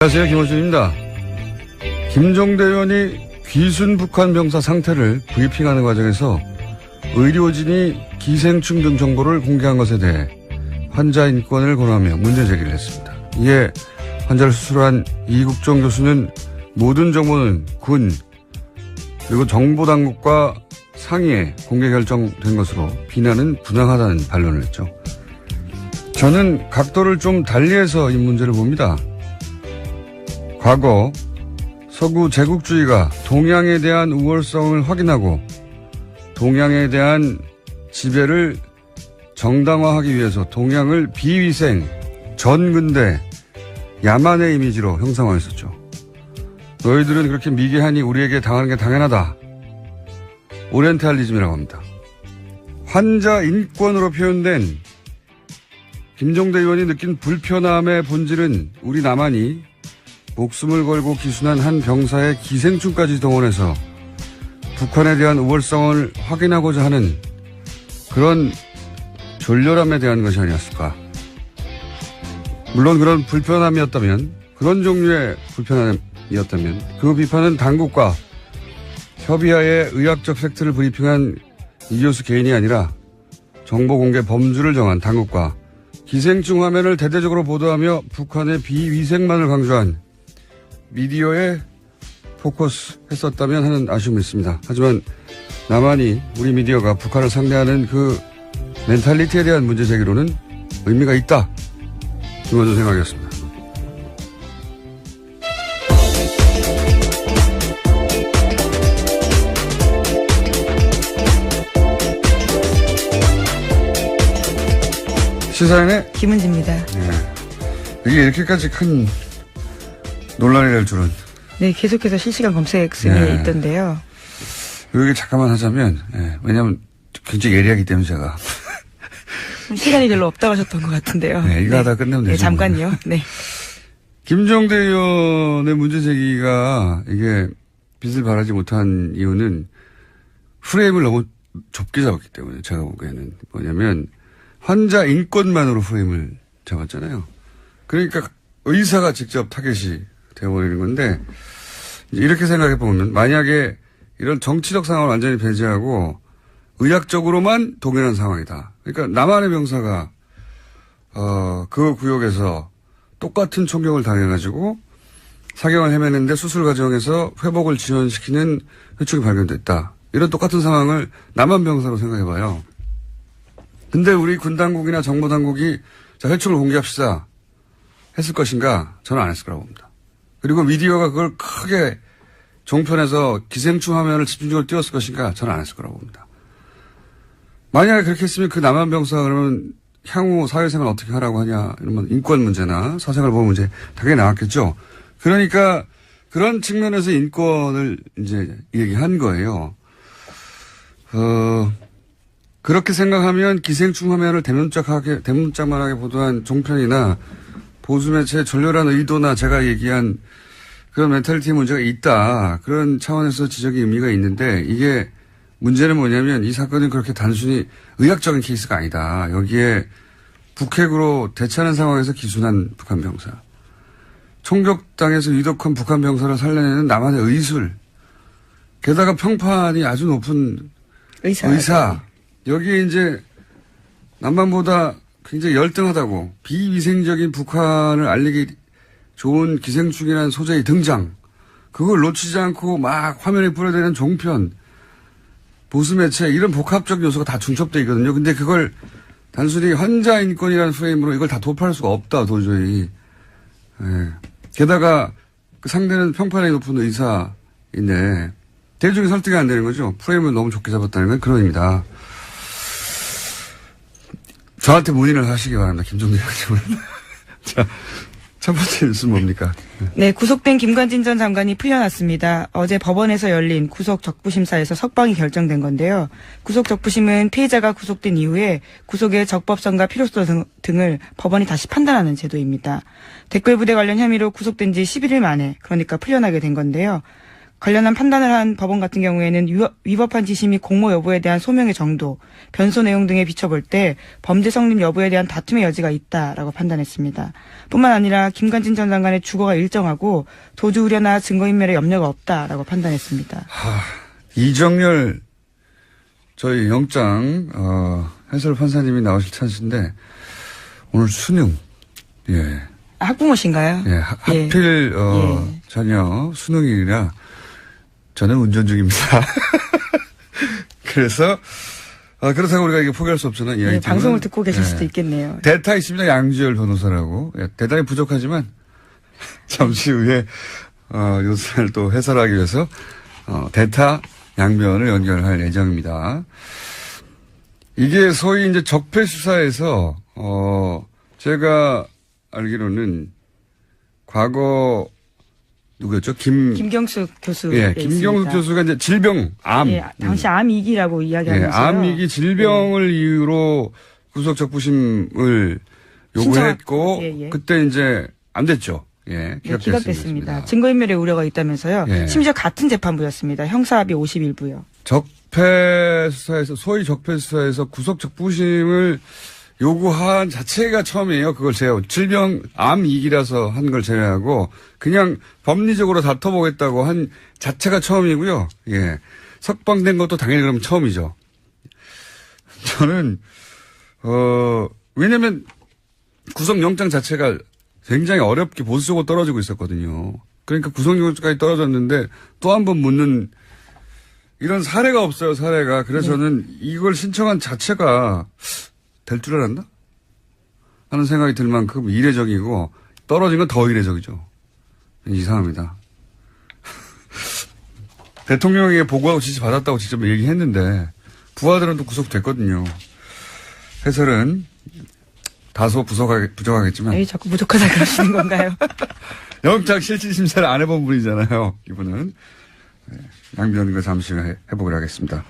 안녕하세요. 김호준입니다. 김종대 의원이 귀순 북한 병사 상태를 브리핑하는 과정에서 의료진이 기생충 등 정보를 공개한 것에 대해 환자 인권을 권하며 문제 제기를 했습니다. 이에 환자를 수술한 이국종 교수는 모든 정보는 군 그리고 정보당국과 상의에 공개 결정된 것으로 비난은 부당하다는 반론을 했죠. 저는 각도를 좀 달리해서 이 문제를 봅니다. 과거 서구 제국주의가 동양에 대한 우월성을 확인하고 동양에 대한 지배를 정당화하기 위해서 동양을 비위생, 전근대, 야만의 이미지로 형상화했었죠. 너희들은 그렇게 미개하니 우리에게 당하는 게 당연하다. 오리엔탈리즘이라고 합니다. 환자 인권으로 표현된 김종대 의원이 느낀 불편함의 본질은 우리 남한이 목숨을 걸고 기순한 한 병사의 기생충까지 동원해서 북한에 대한 우월성을 확인하고자 하는 그런 졸렬함에 대한 것이 아니었을까. 물론 그런 불편함이었다면, 그런 종류의 불편함이었다면 그 비판은 당국과 협의하에 의학적 팩트를 브리핑한 이 교수 개인이 아니라 정보 공개 범주를 정한 당국과 기생충 화면을 대대적으로 보도하며 북한의 비위생만을 강조한 미디어에 포커스 했었다면 하는 아쉬움이 있습니다. 하지만 남한이 우리 미디어가 북한을 상대하는 그 멘탈리티에 대한 문제 제기로는 의미가 있다. 김원준 생각이었습니다. 시사인의 김은지입니다. 네. 이게 이렇게까지 큰 논란이 될 줄은. 네, 계속해서 실시간 검색 순위에 있던데요. 여기 잠깐만 하자면, 왜냐하면 굉장히 예리하기 때문에 제가. 시간이 별로 없다고 하셨던 것 같은데요. 네, 이거 하다 끝내면 되죠. 네, 잠깐요. 네. 김종대 의원의 문제 제기가 이게 빛을 발하지 못한 이유는 프레임을 너무 좁게 잡았기 때문에 제가 보기에는 뭐냐면 환자 인권만으로 프레임을 잡았잖아요. 그러니까 의사가 직접 타겟이 되어버리는 건데 이렇게 생각해 보면 만약에 이런 정치적 상황을 완전히 배제하고 의학적으로만 동일한 상황이다. 그러니까 남한의 병사가 그 구역에서 똑같은 총격을 당해가지고 사경을 헤매는데 수술 과정에서 회복을 지연시키는 회충이 발견됐다. 이런 똑같은 상황을 남한 병사로 생각해봐요. 근데 우리 군 당국이나 정보 당국이 자 회충을 공개합시다 했을 것인가? 저는 안 했을 거라고 봅니다. 그리고 미디어가 그걸 크게 종편에서 기생충 화면을 집중적으로 띄웠을 것인가? 저는 안 했을 거라고 봅니다. 만약에 그렇게 했으면 그 남한 병사가 그러면 향후 사회생활 어떻게 하라고 하냐 이러면 인권 문제나 사생활 보호 문제 당연히 나왔겠죠. 그러니까 그런 측면에서 인권을 이제 얘기한 거예요. 그렇게 생각하면 기생충 화면을 대문짝만하게 보도한 종편이나 보수매체의 졸렬한 의도나 제가 얘기한 그런 멘탈리티 문제가 있다. 그런 차원에서 지적의 의미가 있는데 이게 문제는 뭐냐면 이 사건은 그렇게 단순히 의학적인 케이스가 아니다. 여기에 북핵으로 대처하는 상황에서 기순한 북한 병사. 총격당해서 위독한 북한 병사를 살려내는 남한의 의술. 게다가 평판이 아주 높은 의사. 여기에 이제 남한보다 굉장히 열등하다고 비위생적인 북한을 알리기 좋은 기생충이라는 소재의 등장. 그걸 놓치지 않고 막 화면에 뿌려대는 종편. 보수매체 이런 복합적 요소가 다 중첩되어 있거든요. 근데 그걸 단순히 환자 인권이라는 프레임으로 이걸 다 도파할 수가 없다 도저히. 게다가 그 상대는 평판이 높은 의사인데 대중이 설득이 안 되는 거죠. 프레임을 너무 좁게 잡았다는 건 그런 의미다. 저한테 문의를 하시기 바랍니다. 김종대 의원님은. 자, 첫 번째 뉴스는 뭡니까? 네, 구속된 김관진 전 장관이 풀려났습니다. 어제 법원에서 열린 구속 적부심사에서 석방이 결정된 건데요. 구속 적부심은 피해자가 구속된 이후에 구속의 적법성과 필요성 등을 법원이 다시 판단하는 제도입니다. 댓글 부대 관련 혐의로 구속된 지 11일 만에 그러니까 풀려나게 된 건데요. 관련한 판단을 한 법원 같은 경우에는 위법한 지시 및 공모 여부에 대한 소명의 정도, 변소 내용 등에 비춰볼 때 범죄 성립 여부에 대한 다툼의 여지가 있다라고 판단했습니다. 뿐만 아니라 김관진 전 장관의 주거가 일정하고 도주 우려나 증거인멸에 염려가 없다라고 판단했습니다. 이정열 저희 영장 해설 판사님이 나오실 찬스인데 오늘 수능 예. 학부모신가요? 예, 하필 자녀 수능일이라 저는 운전 중입니다. 그래서 그렇다고 우리가 이게 포기할 수 없잖아요. 네, 방송을 듣고 계실 수도 있겠네요. 대타 있습니다. 양지열 변호사라고. 예, 대단히 부족하지만 잠시 후에 요소를 또 해설하기 위해서 대타 양변을 연결할 예정입니다. 이게 소위 이제 적폐 수사에서 제가 알기로는 과거 누구였죠? 김경숙 교수. 예, 김경숙 교수가 이제 질병, 암. 예, 당시 암위기라고 이야기하면서요. 예, 암위기 질병을 이유로 구속 적부심을 요구했고, 그때 이제 안 됐죠. 예, 기각됐습니다. 증거인멸의 우려가 있다면서요. 예. 심지어 같은 재판부였습니다. 형사합의 51부요. 적폐 수사에서, 소위 적폐 수사에서 구속 적부심을 요구한 자체가 처음이에요. 그걸 제외하고. 질병, 암위기라서 한 걸 제외하고, 그냥 법리적으로 다퉈보겠다고 한 자체가 처음이고요. 예. 석방된 것도 당연히 그러면 처음이죠. 저는, 왜냐면 구속영장 자체가 굉장히 어렵게 보수적으로 떨어지고 있었거든요. 그러니까 구속영장까지 떨어졌는데 또 한 번 묻는 이런 사례가 없어요, 사례가. 그래서 저는 이걸 신청한 자체가 될 줄 알았나? 하는 생각이 들 만큼 이례적이고 떨어진 건 더 이례적이죠. 이상합니다. 대통령에게 보고하고 지시 받았다고 직접 얘기했는데 부하들은 또 구속됐거든요. 해설은 다소 부족하겠지만. 에이, 자꾸 부족하다 그러시는 건가요? 영장 실질심사를 안 해본 분이잖아요. 이분은. 양변과 잠시 후에 해보기로 하겠습니다.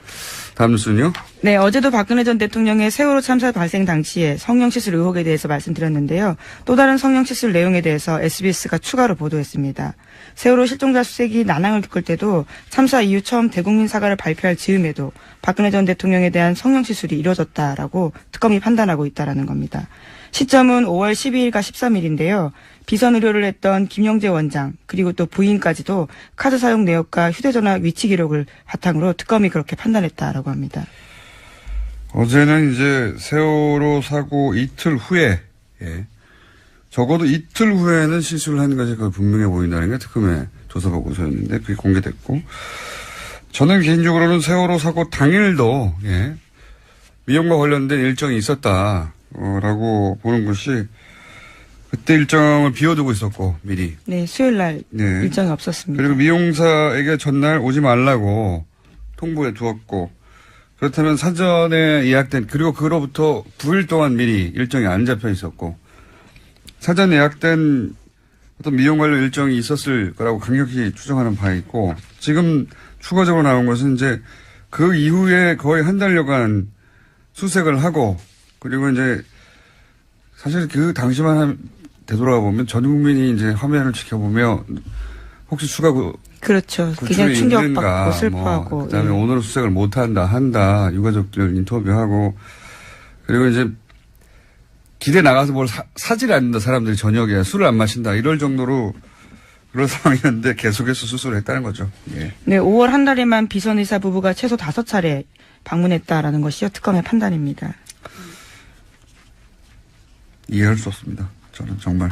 다음 뉴스는요? 네, 어제도 박근혜 전 대통령의 세월호 참사 발생 당시에 성형시술 의혹에 대해서 말씀드렸는데요. 또 다른 성형시술 내용에 대해서 SBS가 추가로 보도했습니다. 세월호 실종자 수색이 난항을 겪을 때도 참사 이후 처음 대국민 사과를 발표할 즈음에도 박근혜 전 대통령에 대한 성형시술이 이루어졌다라고 특검이 판단하고 있다라는 겁니다. 시점은 5월 12일과 13일인데요. 비선 의료를 했던 김영재 원장 그리고 또 부인까지도 카드 사용 내역과 휴대전화 위치 기록을 바탕으로 특검이 그렇게 판단했다라고 합니다. 어제는 이제 세월호 사고 이틀 후에 적어도 이틀 후에는 시술을 하는 것이 분명해 보인다는 게 특검의 조사 보고서였는데 그게 공개됐고 저는 개인적으로는 세월호 사고 당일도 미용과 관련된 일정이 있었다라고 보는 것이 그때 일정을 비워두고 있었고 미리. 네, 수요일 날 일정이 없었습니다. 그리고 미용사에게 전날 오지 말라고 통보해 두었고 그렇다면 사전에 예약된 그리고 그로부터 9일 동안 미리 일정이 안 잡혀 있었고 사전 예약된 어떤 미용 관련 일정이 있었을 거라고 강력히 추정하는 바가 있고 지금 추가적으로 나온 것은 이제 그 이후에 거의 한 달여간 수색을 하고 그리고 이제 사실 그 당시만 되돌아가 보면 전 국민이 이제 화면을 지켜보며 혹시 추가 그렇죠. 그냥 충격받고 슬퍼하고. 그다음에 오늘은 수색을 한다. 유가족들 인터뷰하고 그리고 이제 길에 나가서 뭘 사질 않는다. 사람들이 저녁에 술을 안 마신다. 이럴 정도로 그런 상황이었는데 계속해서 수술을 했다는 거죠. 예. 네, 5월 한 달에만 비선 의사 부부가 최소 5차례 방문했다라는 것이요. 특검의 판단입니다. 이해할 수 없습니다. 저는 정말.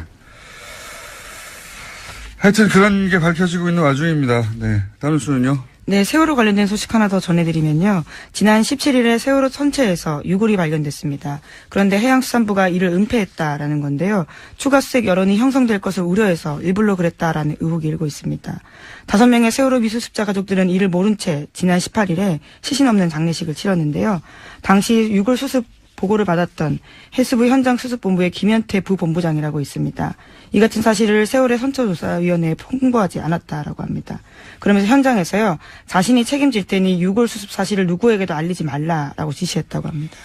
하여튼 그런 게 밝혀지고 있는 와중입니다. 네. 다음 뉴스는요? 네, 세월호 관련된 소식 하나 더 전해드리면요. 지난 17일에 세월호 선체에서 유골이 발견됐습니다. 그런데 해양수산부가 이를 은폐했다라는 건데요. 추가 수색 여론이 형성될 것을 우려해서 일부러 그랬다라는 의혹이 일고 있습니다. 5명의 세월호 미수습자 가족들은 이를 모른 채 지난 18일에 시신 없는 장례식을 치렀는데요. 당시 유골 수습 보고를 받았던 해수부 현장수습본부의 김현태 부본부장이라고 있습니다. 이 같은 사실을 세월의 선처조사위원회에 홍보하지 않았다라고 합니다. 그러면서 현장에서요. 자신이 책임질 테니 유골 수습 사실을 누구에게도 알리지 말라라고 지시했다고 합니다.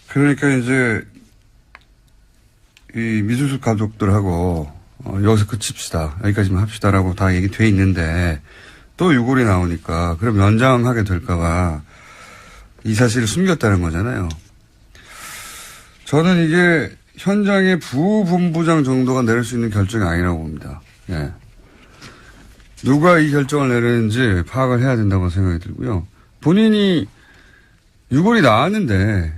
그러니까 이제 이 미수습 가족들하고 여기서 그칩시다. 여기까지만 합시다라고 다 얘기돼 있는데 또 유골이 나오니까 그럼 연장하게 될까봐 이 사실을 숨겼다는 거잖아요. 저는 이게 현장의 부본부장 정도가 내릴 수 있는 결정이 아니라고 봅니다. 예. 누가 이 결정을 내리는지 파악을 해야 된다고 생각이 들고요. 본인이 유골이 나왔는데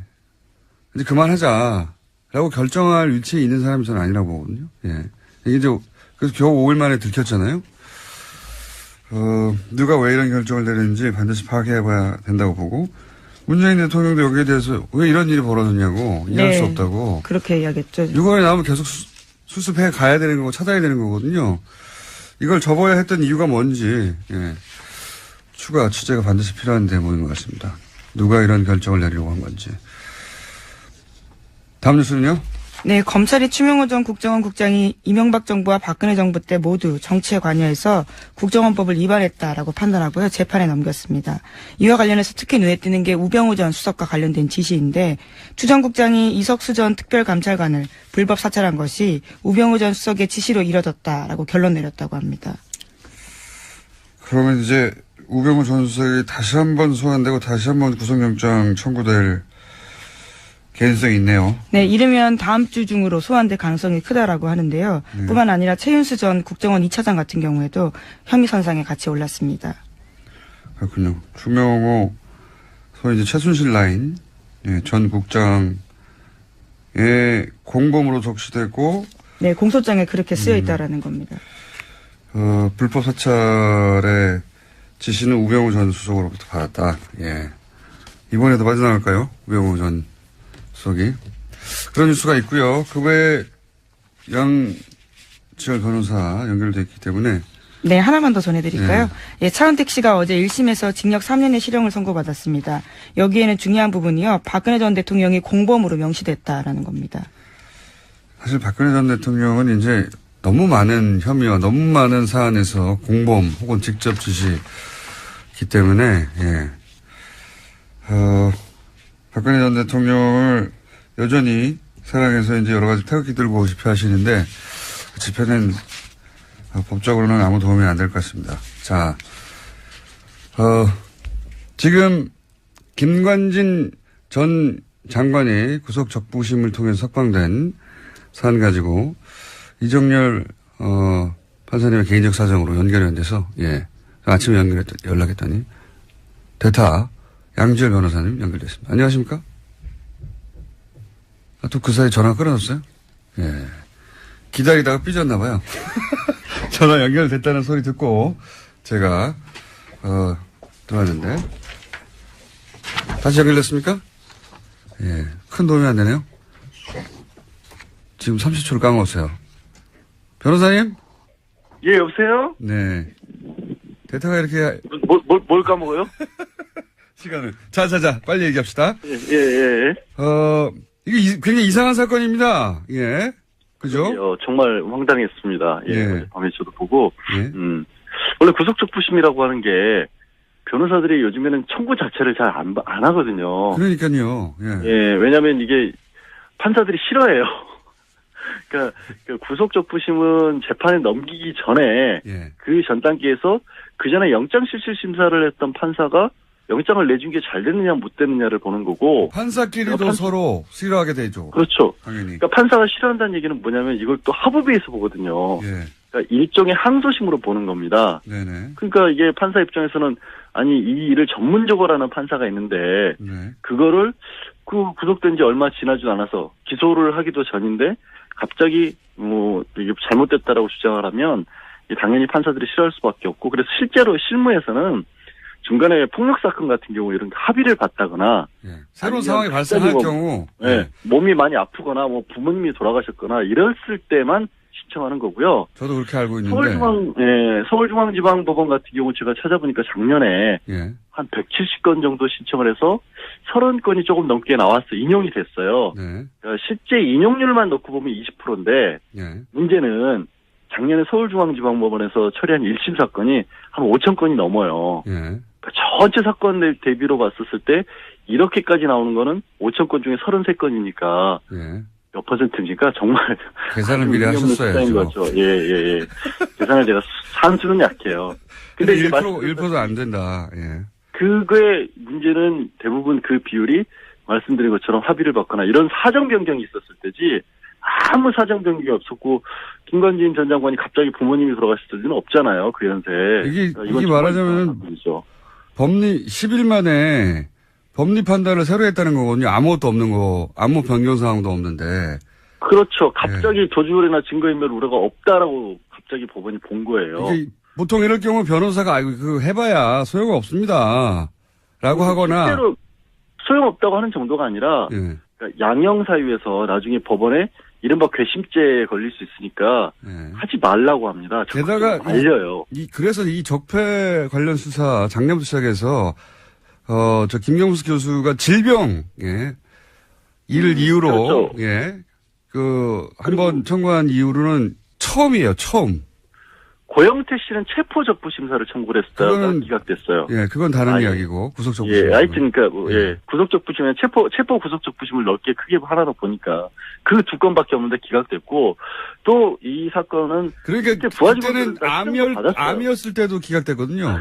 이제 그만하자라고 결정할 위치에 있는 사람이 저는 아니라고 보거든요. 예. 이게 이제 그래서 겨우 5일 만에 들켰잖아요. 누가 왜 이런 결정을 내리는지 반드시 파악해봐야 된다고 보고 문재인 대통령도 여기에 대해서 왜 이런 일이 벌어졌냐고 이해할 수 없다고. 그렇게 이야기했죠. 유골이 나오면 계속 수습해 가야 되는 거고 찾아야 되는 거거든요. 이걸 접어야 했던 이유가 뭔지 추가 취재가 반드시 필요한 대목인 것 같습니다. 누가 이런 결정을 내리려고 한 건지. 다음 뉴스는요? 네, 검찰이 추명호 전 국정원 국장이 이명박 정부와 박근혜 정부 때 모두 정치에 관여해서 국정원법을 위반했다라고 판단하고요. 재판에 넘겼습니다. 이와 관련해서 특히 눈에 띄는 게 우병우 전 수석과 관련된 지시인데 추 전 국장이 이석수 전 특별감찰관을 불법 사찰한 것이 우병우 전 수석의 지시로 이뤄졌다라고 결론 내렸다고 합니다. 그러면 이제 우병우 전 수석이 다시 한번 소환되고 다시 한번 구속영장 청구될 개연성이 있네요. 네, 이르면 다음 주 중으로 소환될 가능성이 크다라고 하는데요. 뿐만 아니라 최윤수 전 국정원 2차장 같은 경우에도 혐의 선상에 같이 올랐습니다. 그렇군요. 추명호 소위 이제 최순실 라인 전 국장의 공범으로 적시되고 네, 공소장에 그렇게 쓰여 있다라는 겁니다. 불법 사찰의 지시는 우병우 전 수석으로부터 받았다. 예. 이번에도 빠져나갈까요? 우병우 전 수석이. 그런 뉴스가 있고요. 그 외에 양지열 변호사 연결되어 있기 때문에. 네, 하나만 더 전해드릴까요? 예, 차은택 씨가 어제 1심에서 징역 3년의 실형을 선고받았습니다. 여기에는 중요한 부분이요. 박근혜 전 대통령이 공범으로 명시됐다라는 겁니다. 사실 박근혜 전 대통령은 이제 너무 많은 혐의와 너무 많은 사안에서 공범 혹은 직접 지시기 때문에, 박근혜 전 대통령을 여전히 사랑해서 이제 여러 가지 태극기 들고 집회하시는데 그 집회는 법적으로는 아무 도움이 안 될 것 같습니다. 자, 지금 김관진 전 장관이 구속 적부심을 통해서 석방된 사안 가지고 이정열 판사님의 개인적 사정으로 연결이 안 돼서 아침에 연락했더니 대타 양지열 변호사님 연결됐습니다. 안녕하십니까? 또 그 사이 전화 끊어졌어요? 예. 기다리다가 삐졌나 봐요. 전화 연결됐다는 소리 듣고 제가 들어왔는데 다시 연결됐습니까? 예. 큰 도움이 안 되네요. 지금 30초를 까먹었어요. 변호사님? 예, 여보세요? 네. 대타가 이렇게 뭘 까먹어요? 시간을. 자, 빨리 얘기합시다. 예. 이게 굉장히 이상한 사건입니다. 예. 그죠? 정말 황당했습니다. 예. 밤에 저도 보고. 예. 원래 구속적부심이라고 하는 게 변호사들이 요즘에는 청구 자체를 잘 안 하거든요. 그러니까요. 예. 왜냐면 이게 판사들이 싫어해요. 그러니까 그 구속적부심은 재판에 넘기기 전에 그 전 단계에서 그 전에 영장실질심사를 했던 판사가 영장을 내준 게 잘 됐느냐 못 됐느냐를 보는 거고 판사끼리도 서로 싫어하게 되죠. 그렇죠. 당연히. 그러니까 판사가 싫어한다는 얘기는 뭐냐면 이걸 또 합의에서 보거든요. 그러니까 일종의 항소심으로 보는 겁니다. 네네. 그러니까 이게 판사 입장에서는 아니 이 일을 전문적으로 하는 판사가 있는데 그거를 그 구속된 지 얼마 지나지도 않아서 기소를 하기도 전인데 갑자기 뭐 이게 잘못됐다라고 주장을 하면 당연히 판사들이 싫어할 수밖에 없고 그래서 실제로 실무에서는 중간에 폭력 사건 같은 경우 이런 합의를 받다거나 새로운 상황이 발생할 경우 몸이 많이 아프거나 뭐 부모님이 돌아가셨거나 이랬을 때만 신청하는 거고요. 저도 그렇게 알고 있는데 서울중앙지방법원 같은 경우 제가 찾아보니까 작년에 한 170건 정도 신청을 해서 30건이 조금 넘게 나왔어 인용이 됐어요. 그러니까 실제 인용률만 놓고 보면 20%인데 문제는 작년에 서울중앙지방법원에서 처리한 1심 사건이 한 5천 건이 넘어요. 전체 사건 대비로 봤었을 때 이렇게까지 나오는 거는 5천 건 중에 33건이니까 몇 퍼센트입니까? 정말 계산을 미리 하셨어야죠. 계산을 제가 산수는 약해요. 근데 1%도 안 된다. 예. 그거의 문제는 대부분 그 비율이 말씀드린 것처럼 합의를 받거나 이런 사정 변경이 있었을 때지 아무 사정 변경이 없었고 김관진 전 장관이 갑자기 부모님이 돌아가셨을 리는 없잖아요. 그 연세에. 이게 말하자면 법리 10일 만에 법리 판단을 새로 했다는 거거든요. 아무것도 없는 거, 아무 변경 사항도 없는데. 그렇죠. 갑자기 도주율이나 증거인멸 우려가 없다라고 갑자기 법원이 본 거예요. 보통 이럴 경우 변호사가 그거 해봐야 소용이 없습니다. 라고 하거나. 실제로 소용없다고 하는 정도가 아니라 예. 그러니까 양형사유에서 나중에 법원에 이른바 궤심죄에 걸릴 수 있으니까 예. 하지 말라고 합니다. 게다가 알려요. 그래서 이 적폐 관련 수사 작년부터 시작해서 저 김경수 교수가 질병 이를 이유로 그렇죠. 한번 청구한 이후로는 처음이에요. 처음. 고영태 씨는 체포적부 심사를 청구를 했다가 기각됐어요. 예, 그건 다른 이야기고 구속적부 심. 예, 하여튼 그러니까 구속적부심에 체포 구속적부심을 넓게 크게 하나 더 보니까 그 두 건밖에 없는데 기각됐고 또 이 사건은 그러니까 그때는 암이었을 때도 기각됐거든요.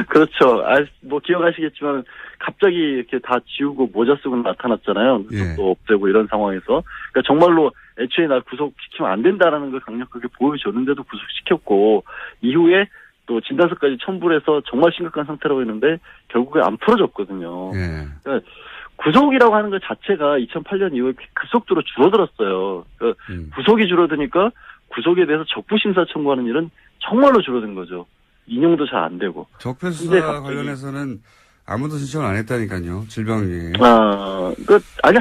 그렇죠. 뭐 기억하시겠지만 갑자기 이렇게 다 지우고 모자 쓰고 나타났잖아요. 구속도 없애고 이런 상황에서 그러니까 정말로 애초에 날 구속시키면 안 된다라는 걸 강력하게 보여줬는데도 구속시켰고 이후에 또 진단서까지 첨부를 해서 정말 심각한 상태라고 했는데 결국에 안 풀어졌거든요. 그러니까 구속이라고 하는 것 자체가 2008년 이후에 급속도로 줄어들었어요. 그러니까 구속이 줄어드니까 구속에 대해서 적부심사 청구하는 일은 정말로 줄어든 거죠. 인용도 잘 안 되고. 적폐 수사 관련해서는 아무도 신청을 안 했다니까요. 질병이. 안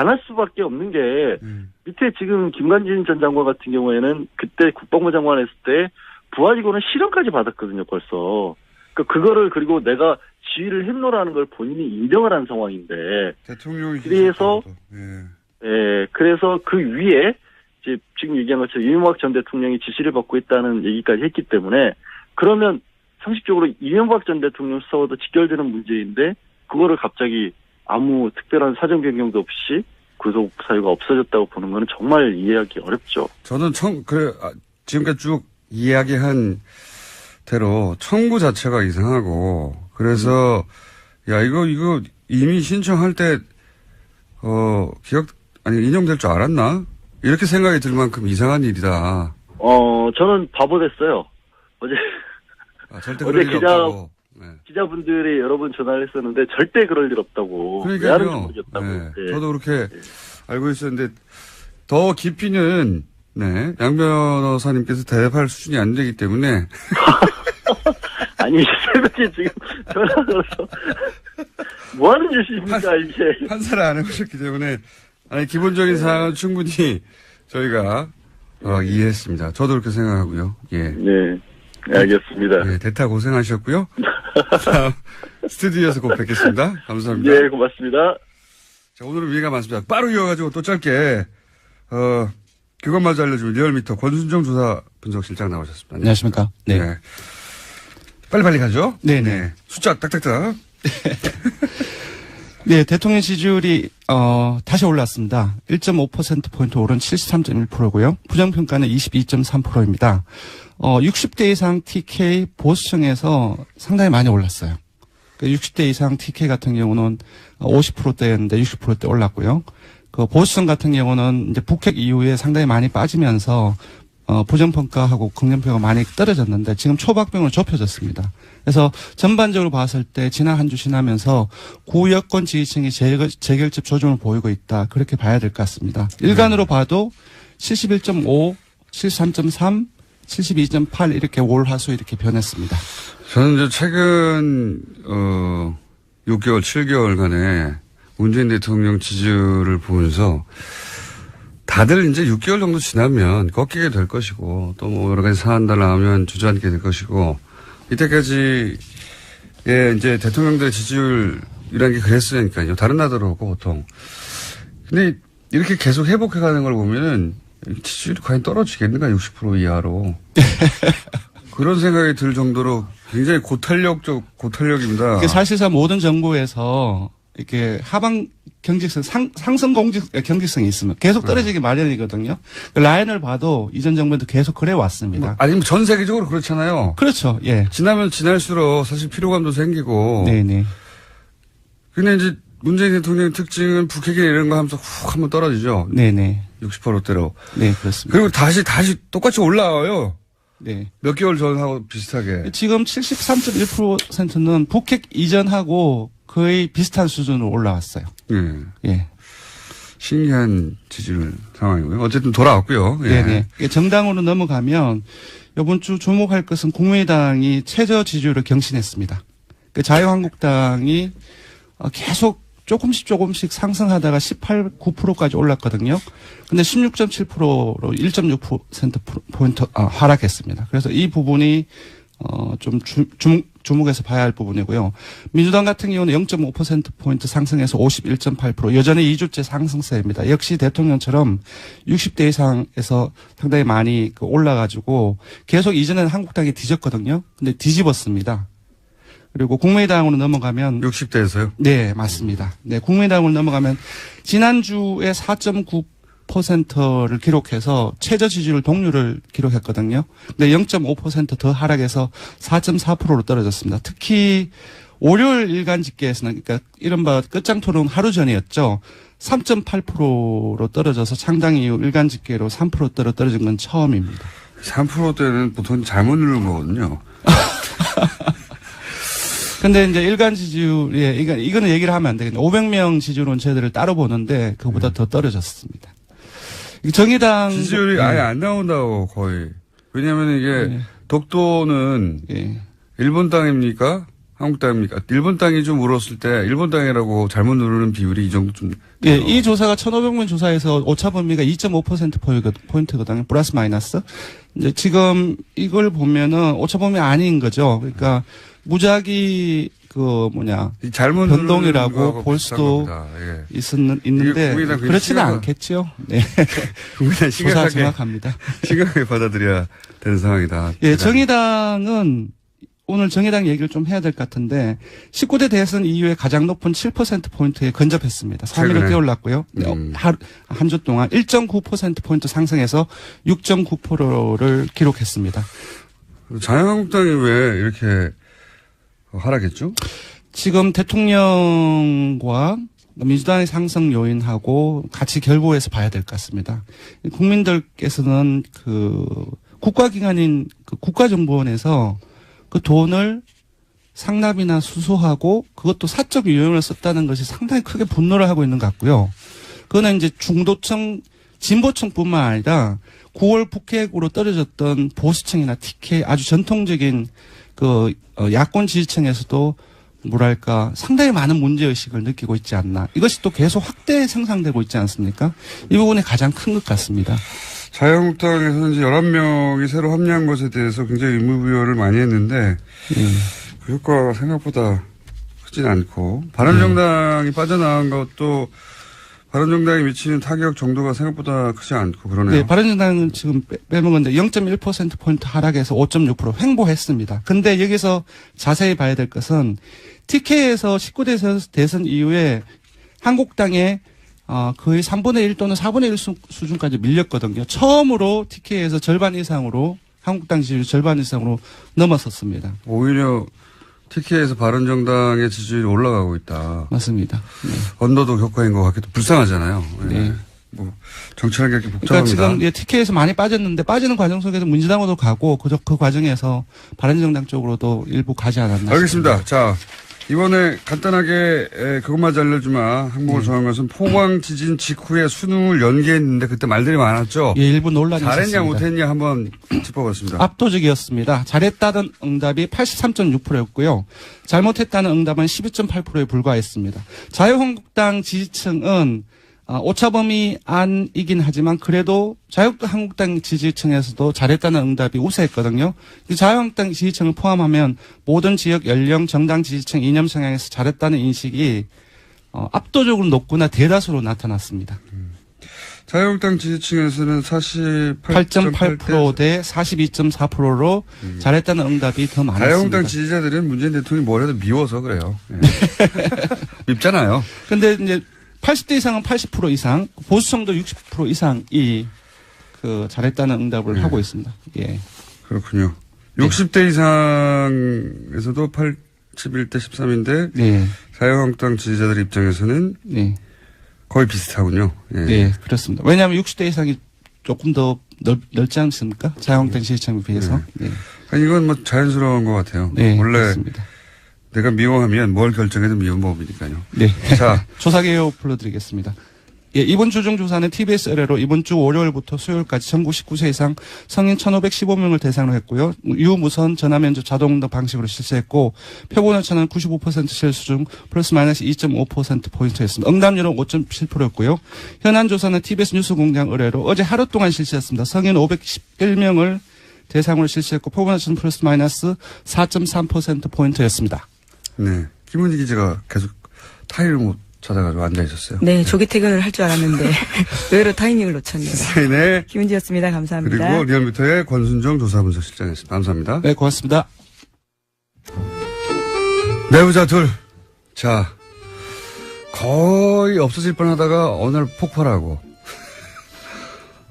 할 수밖에 없는 게 밑에 지금 김관진 전 장관 같은 경우에는 그때 국방부 장관 했을 때 부하직원은 실형까지 받았거든요. 벌써. 그거를 그리고 내가 지휘를 했노라는 걸 본인이 인정을 한 상황인데. 대통령이 그래서 그래서 그 위에 이제 지금 얘기한 것처럼 이명박 전 대통령이 지시를 받고 있다는 얘기까지 했기 때문에 그러면 상식적으로 이명박 전 대통령 수사와도 직결되는 문제인데 그거를 갑자기 아무 특별한 사정 변경도 없이 구속 사유가 없어졌다고 보는 거는 정말 이해하기 어렵죠. 저는 지금까지 쭉 이야기한 대로 청구 자체가 이상하고 그래서 이거 이미 신청할 때 인용될 줄 알았나? 이렇게 생각이 들 만큼 이상한 일이다. 저는 바보 됐어요. 어제 기자분들이 여러 번 전화를 했었는데 절대 그럴 일 없다고. 왜 하는지 모르겠다고. 저도 그렇게 알고 있었는데 더 깊이는 양 변호사님께서 대답할 수준이 안 되기 때문에. 아니 새벽에 지금 전화 걸어서 뭐 하는 짓입니까 이게. 판사를 안 해보셨기 때문에 기본적인 사항은 충분히 저희가 이해했습니다. 저도 그렇게 생각하고요. 예. 네. 알겠습니다. 네, 대타 고생하셨고요. 다음 스튜디오에서 꼭 뵙겠습니다. 감사합니다. 네, 고맙습니다. 자, 오늘은 위가 많습니다. 빠르게 이어가지고 또 짧게, 그것마저 알려주면 리얼미터 권순정 조사 분석실장 나오셨습니다. 안녕하십니까. 네. 빨리빨리 가죠? 네네. 숫자 딱딱딱. 네, 대통령 지지율이, 다시 올랐습니다. 1.5%포인트 오른 73.1%고요. 부정평가는 22.3%입니다. 60대 이상 TK 보수층에서 상당히 많이 올랐어요. 60대 이상 TK 같은 경우는 50%대였는데 60%대 올랐고요. 보수층 같은 경우는 이제 북핵 이후에 상당히 많이 빠지면서 부정평가하고 긍정평가 많이 떨어졌는데 지금 초박빙으로 좁혀졌습니다. 그래서 전반적으로 봤을 때 지난 한 주 지나면서 구여권 지지층이 재결집 조짐을 보이고 있다. 그렇게 봐야 될 것 같습니다. 일간으로 봐도 71.5, 73.3, 72.8 이렇게 올 하수 이렇게 변했습니다. 저는 이제 최근 6개월, 7개월간의 문재인 대통령 지지율을 보면서 다들 이제 6개월 정도 지나면 꺾이게 될 것이고 또 뭐 여러 가지 사안들 나오면 주저앉게 될 것이고 이때까지 이제 대통령들의 지지율이라는 게 그랬으니까요. 다른 나라도 그렇고 보통. 근데 이렇게 계속 회복해가는 걸 보면은 지지율이 과연 떨어지겠는가 60% 이하로. 그런 생각이 들 정도로 굉장히 고탄력입니다. 사실상 모든 정부에서 이렇게 하방 경직성, 상승 경직성이 있으면 계속 떨어지기 마련이거든요. 그 라인을 봐도 이전 정부에도 계속 그래 왔습니다. 아니면 전 세계적으로 그렇잖아요. 그렇죠. 예. 지나면 지날수록 사실 피로감도 생기고. 네네. 근데 이제 문재인 대통령의 특징은 북핵이나 이런 거 하면서 훅 한번 떨어지죠. 네네. 68호대로. 네, 그렇습니다. 그리고 다시 똑같이 올라와요. 네. 몇 개월 전하고 비슷하게. 지금 73.1%는 북핵 이전하고 거의 비슷한 수준으로 올라왔어요. 예. 예. 신기한 지지율 상황이고요. 어쨌든 돌아왔고요. 예. 네네. 정당으로 넘어가면 이번 주 주목할 것은 국민의당이 최저 지지율을 경신했습니다. 자유한국당이 계속 조금씩 상승하다가 9%까지 올랐거든요. 근데 16.7%로 1.6%포인트 하락했습니다. 그래서 이 부분이 좀 주목해서 봐야 할 부분이고요. 민주당 같은 경우는 0.5%포인트 상승해서 51.8%, 여전히 2주째 상승세입니다. 역시 대통령처럼 60대 이상에서 상당히 많이 올라가지고 계속 이전에는 한국당이 뒤졌거든요. 근데 뒤집었습니다. 그리고 국민의당으로 넘어가면 60대에서요? 네, 맞습니다. 네, 국민의당으로 넘어가면 지난주에 4.9%를 기록해서 최저 지지율 동률을 기록했거든요. 근데 0.5% 더 하락해서 4.4%로 떨어졌습니다. 특히 월요일 일간 집계에서는 그러니까 이른바 끝장 토론 하루 전이었죠. 3.8%로 떨어져서 창당 이후 일간 집계로 3%대로 떨어진 건 처음입니다. 3%대는 보통 잘못 누른 거거든요. 근데 이제 일간 지지율에, 이거는 얘기를 하면 안 되겠네요. 500명 지지율 온체들을 따로 보는데 그보다 더 떨어졌습니다. 정의당. 지지율이 아예 안 나온다고 거의. 왜냐하면 이게 독도는 일본 땅입니까? 한국 땅입니까? 일본 땅이 좀 울었을 때 일본 땅이라고 잘못 누르는 비율이 이 정도 좀. 예, 이 조사가 1,500명 조사에서 오차 범위가 2.5%포인트거든요. 플러스 마이너스. 이제 지금 이걸 보면은 오차 범위 아닌 거죠. 그러니까 무작위 잘못 변동이라고 볼 수도 예. 있는데 그렇지는 않겠죠. 네. 국민의당 조사 정확합니다. 심각하게 받아들여야 되는 상황이다. 예, 정의당은 오늘 정의당 얘기를 좀 해야 될 것 같은데 19대 대선 이후에 가장 높은 7%포인트에 근접했습니다. 3위로 뛰어올랐고요. 한 주 동안 1.9%포인트 상승해서 6.9%를 기록했습니다. 자유한국당이 왜 이렇게 하락했죠? 지금 대통령과 민주당의 상승 요인하고 같이 결부해서 봐야 될 것 같습니다. 국민들께서는 국가기관인 국가정보원에서 그 돈을 상납이나 수수하고 그것도 사적 유용을 썼다는 것이 상당히 크게 분노를 하고 있는 것 같고요. 그거는 이제 중도층, 진보층뿐만 아니라 9월 북핵으로 떨어졌던 보수층이나 TK 아주 전통적인 야권 지지층에서도 뭐랄까 상당히 많은 문제의식을 느끼고 있지 않나. 이것이 또 계속 확대 생산되고 있지 않습니까? 이 부분이 가장 큰 것 같습니다. 자유한국당에서는 이제 11명이 새로 합류한 것에 대해서 굉장히 의무부여를 많이 했는데 그 효과가 생각보다 크진 않고 바른정당이 빠져나간 것도 바른정당이 미치는 타격 정도가 생각보다 크지 않고 그러네요. 네, 바른정당은 지금 빼먹었는데 0.1%포인트 하락해서 5.6% 횡보했습니다. 근데 여기서 자세히 봐야 될 것은 TK에서 19대 대선 이후에 한국당에 거의 3분의 1 또는 4분의 1 수준까지 밀렸거든요. 처음으로 TK에서 절반 이상으로 한국당 지지율 절반 이상으로 넘어섰습니다. 오히려 TK에서 바른정당의 지지율이 올라가고 있다. 맞습니다. 네. 언더독 효과인 것 같기도 불쌍하잖아요. 네. 정치라는 게 이렇게 복잡합니다. 그러니까 지금 TK에서 많이 빠졌는데 빠지는 과정 속에서 민주당으로 가고 그 과정에서 바른정당 쪽으로도 일부 가지 않았나. 알겠습니다. 자, 이번에 간단하게 그것만 알려주마 항목을 정한 것은 포항 지진 직후에 수능을 연기했는데 그때 말들이 많았죠. 예, 일부 논란이 잘했냐 있었습니다. 못했냐 한번 짚어봤습니다. 압도적이었습니다. 잘했다는 응답이 83.6%였고요. 잘못했다는 응답은 12.8%에 불과했습니다. 자유한국당 지지층은 오차범위 안이긴 하지만 그래도 자유한국당 지지층에서도 잘했다는 응답이 우세했거든요. 자유한국당 지지층을 포함하면 모든 지역 연령 정당 지지층 이념 성향에서 잘했다는 인식이 압도적으로 높거나 대다수로 나타났습니다. 자유한국당 지지층에서는 48.8% 대 42.4%로 잘했다는 응답이 더 많았습니다. 자유한국당 지지자들은 문재인 대통령이 뭘 해도 미워서 그래요. 네. 밉잖아요. 근데 이제 80대 이상은 80% 이상, 보수층도 60% 이상이 그 잘했다는 응답을 하고 있습니다. 예. 그렇군요. 60대 이상에서도 81대 13인데 네. 자유한국당 지지자들 입장에서는 네. 거의 비슷하군요. 예. 네, 그렇습니다. 왜냐하면 60대 이상이 조금 더 넓지 않습니까? 자유한국당 지지층에 비해서. 네. 아니, 이건 뭐 자연스러운 것 같아요. 네, 원래 그렇습니다. 내가 미워하면 뭘 결정해도 미운 법이니까요. 네. 자, 조사개요 불러드리겠습니다. 예, 이번 주중 조사는 TBS 의뢰로 이번 주 월요일부터 수요일까지 전국 19세 이상 성인 1,515명을 대상으로 했고요. 유무선 전화면접 자동응답 방식으로 실시했고 표본오차는 95% 실수 중 플러스 마이너스 2.5%포인트였습니다. 응답률은 5.7%였고요. 현안 조사는 TBS 뉴스공장 의뢰로 어제 하루 동안 실시했습니다. 성인 511명을 대상으로 실시했고 표본오차는 플러스 마이너스 4.3%포인트였습니다. 네. 김은지 기자가 계속 타이를 못 찾아가지고 앉아 있었어요. 네, 조기 퇴근을 할 줄 알았는데 의외로 타이밍을 놓쳤네요. 네. 김은지였습니다. 감사합니다. 그리고 리얼미터의 권순정 조사분석실장이었습니다. 감사합니다. 네, 고맙습니다. 내부자 둘. 자, 거의 없어질 뻔하다가 어느 날 폭발하고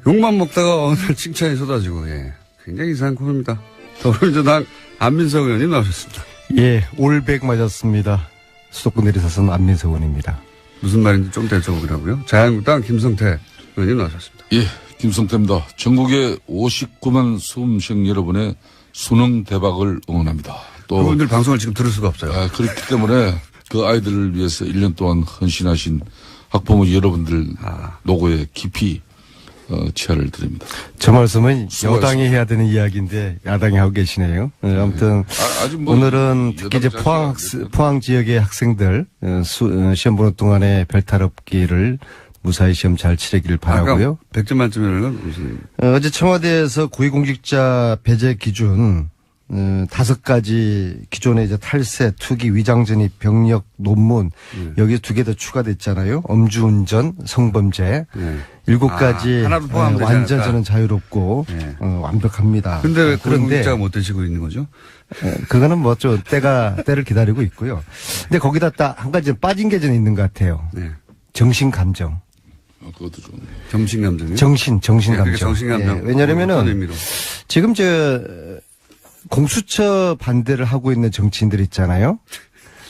욕만 먹다가 어느 날 칭찬이 쏟아지고 예. 굉장히 이상한 코너입니다. 더불어민주당 안민석 의원님 나오셨습니다. 예, 올백 맞았습니다. 수도권 내리사선 안민석 의원입니다. 무슨 말인지 좀 더 여쭤보기라고요. 자유한국당 김성태 의원님 나오셨습니다. 예, 김성태입니다. 전국의 59만 수험생 여러분의 수능 대박을 응원합니다. 또 그분들 방송을 지금 들을 수가 없어요. 그렇기 때문에 그 아이들을 위해서 1년 동안 헌신하신 학부모 여러분들 노고에 깊이 치아를 드립니다. 저 말씀은 수고하셨습니다. 여당이 해야 되는 이야기인데 야당이 하고 계시네요. 아무튼 아직 뭐 오늘은 특히 이제 포항 지역의 학생들 시험 보는 동안에 별탈 없기를 무사히 시험 잘 치르기를 바라고요. 100점 만점에는 무슨 어제 청와대에서 고위공직자 배제 기준 5가지 기존에 이제 탈세, 투기, 위장전입, 병력, 논문 여기에 2개 더 추가됐잖아요. 엄주운전, 성범죄 7가지 하나도 포함되지 완전 않았다. 저는 자유롭고 완벽합니다. 근데 왜 그런데 고위공직자가 못 되시고 있는 거죠? 그거는 뭐 좀 때를 기다리고 있고요. 근데 거기다 딱 한 가지 빠진 게 좀 있는 것 같아요. 네. 정신 감정. 그것도 좀. 정신감정이요? 정신 그게 감정. 정신감정. 예, 왜냐면은 어떤 의미로? 지금 공수처 반대를 하고 있는 정치인들 있잖아요.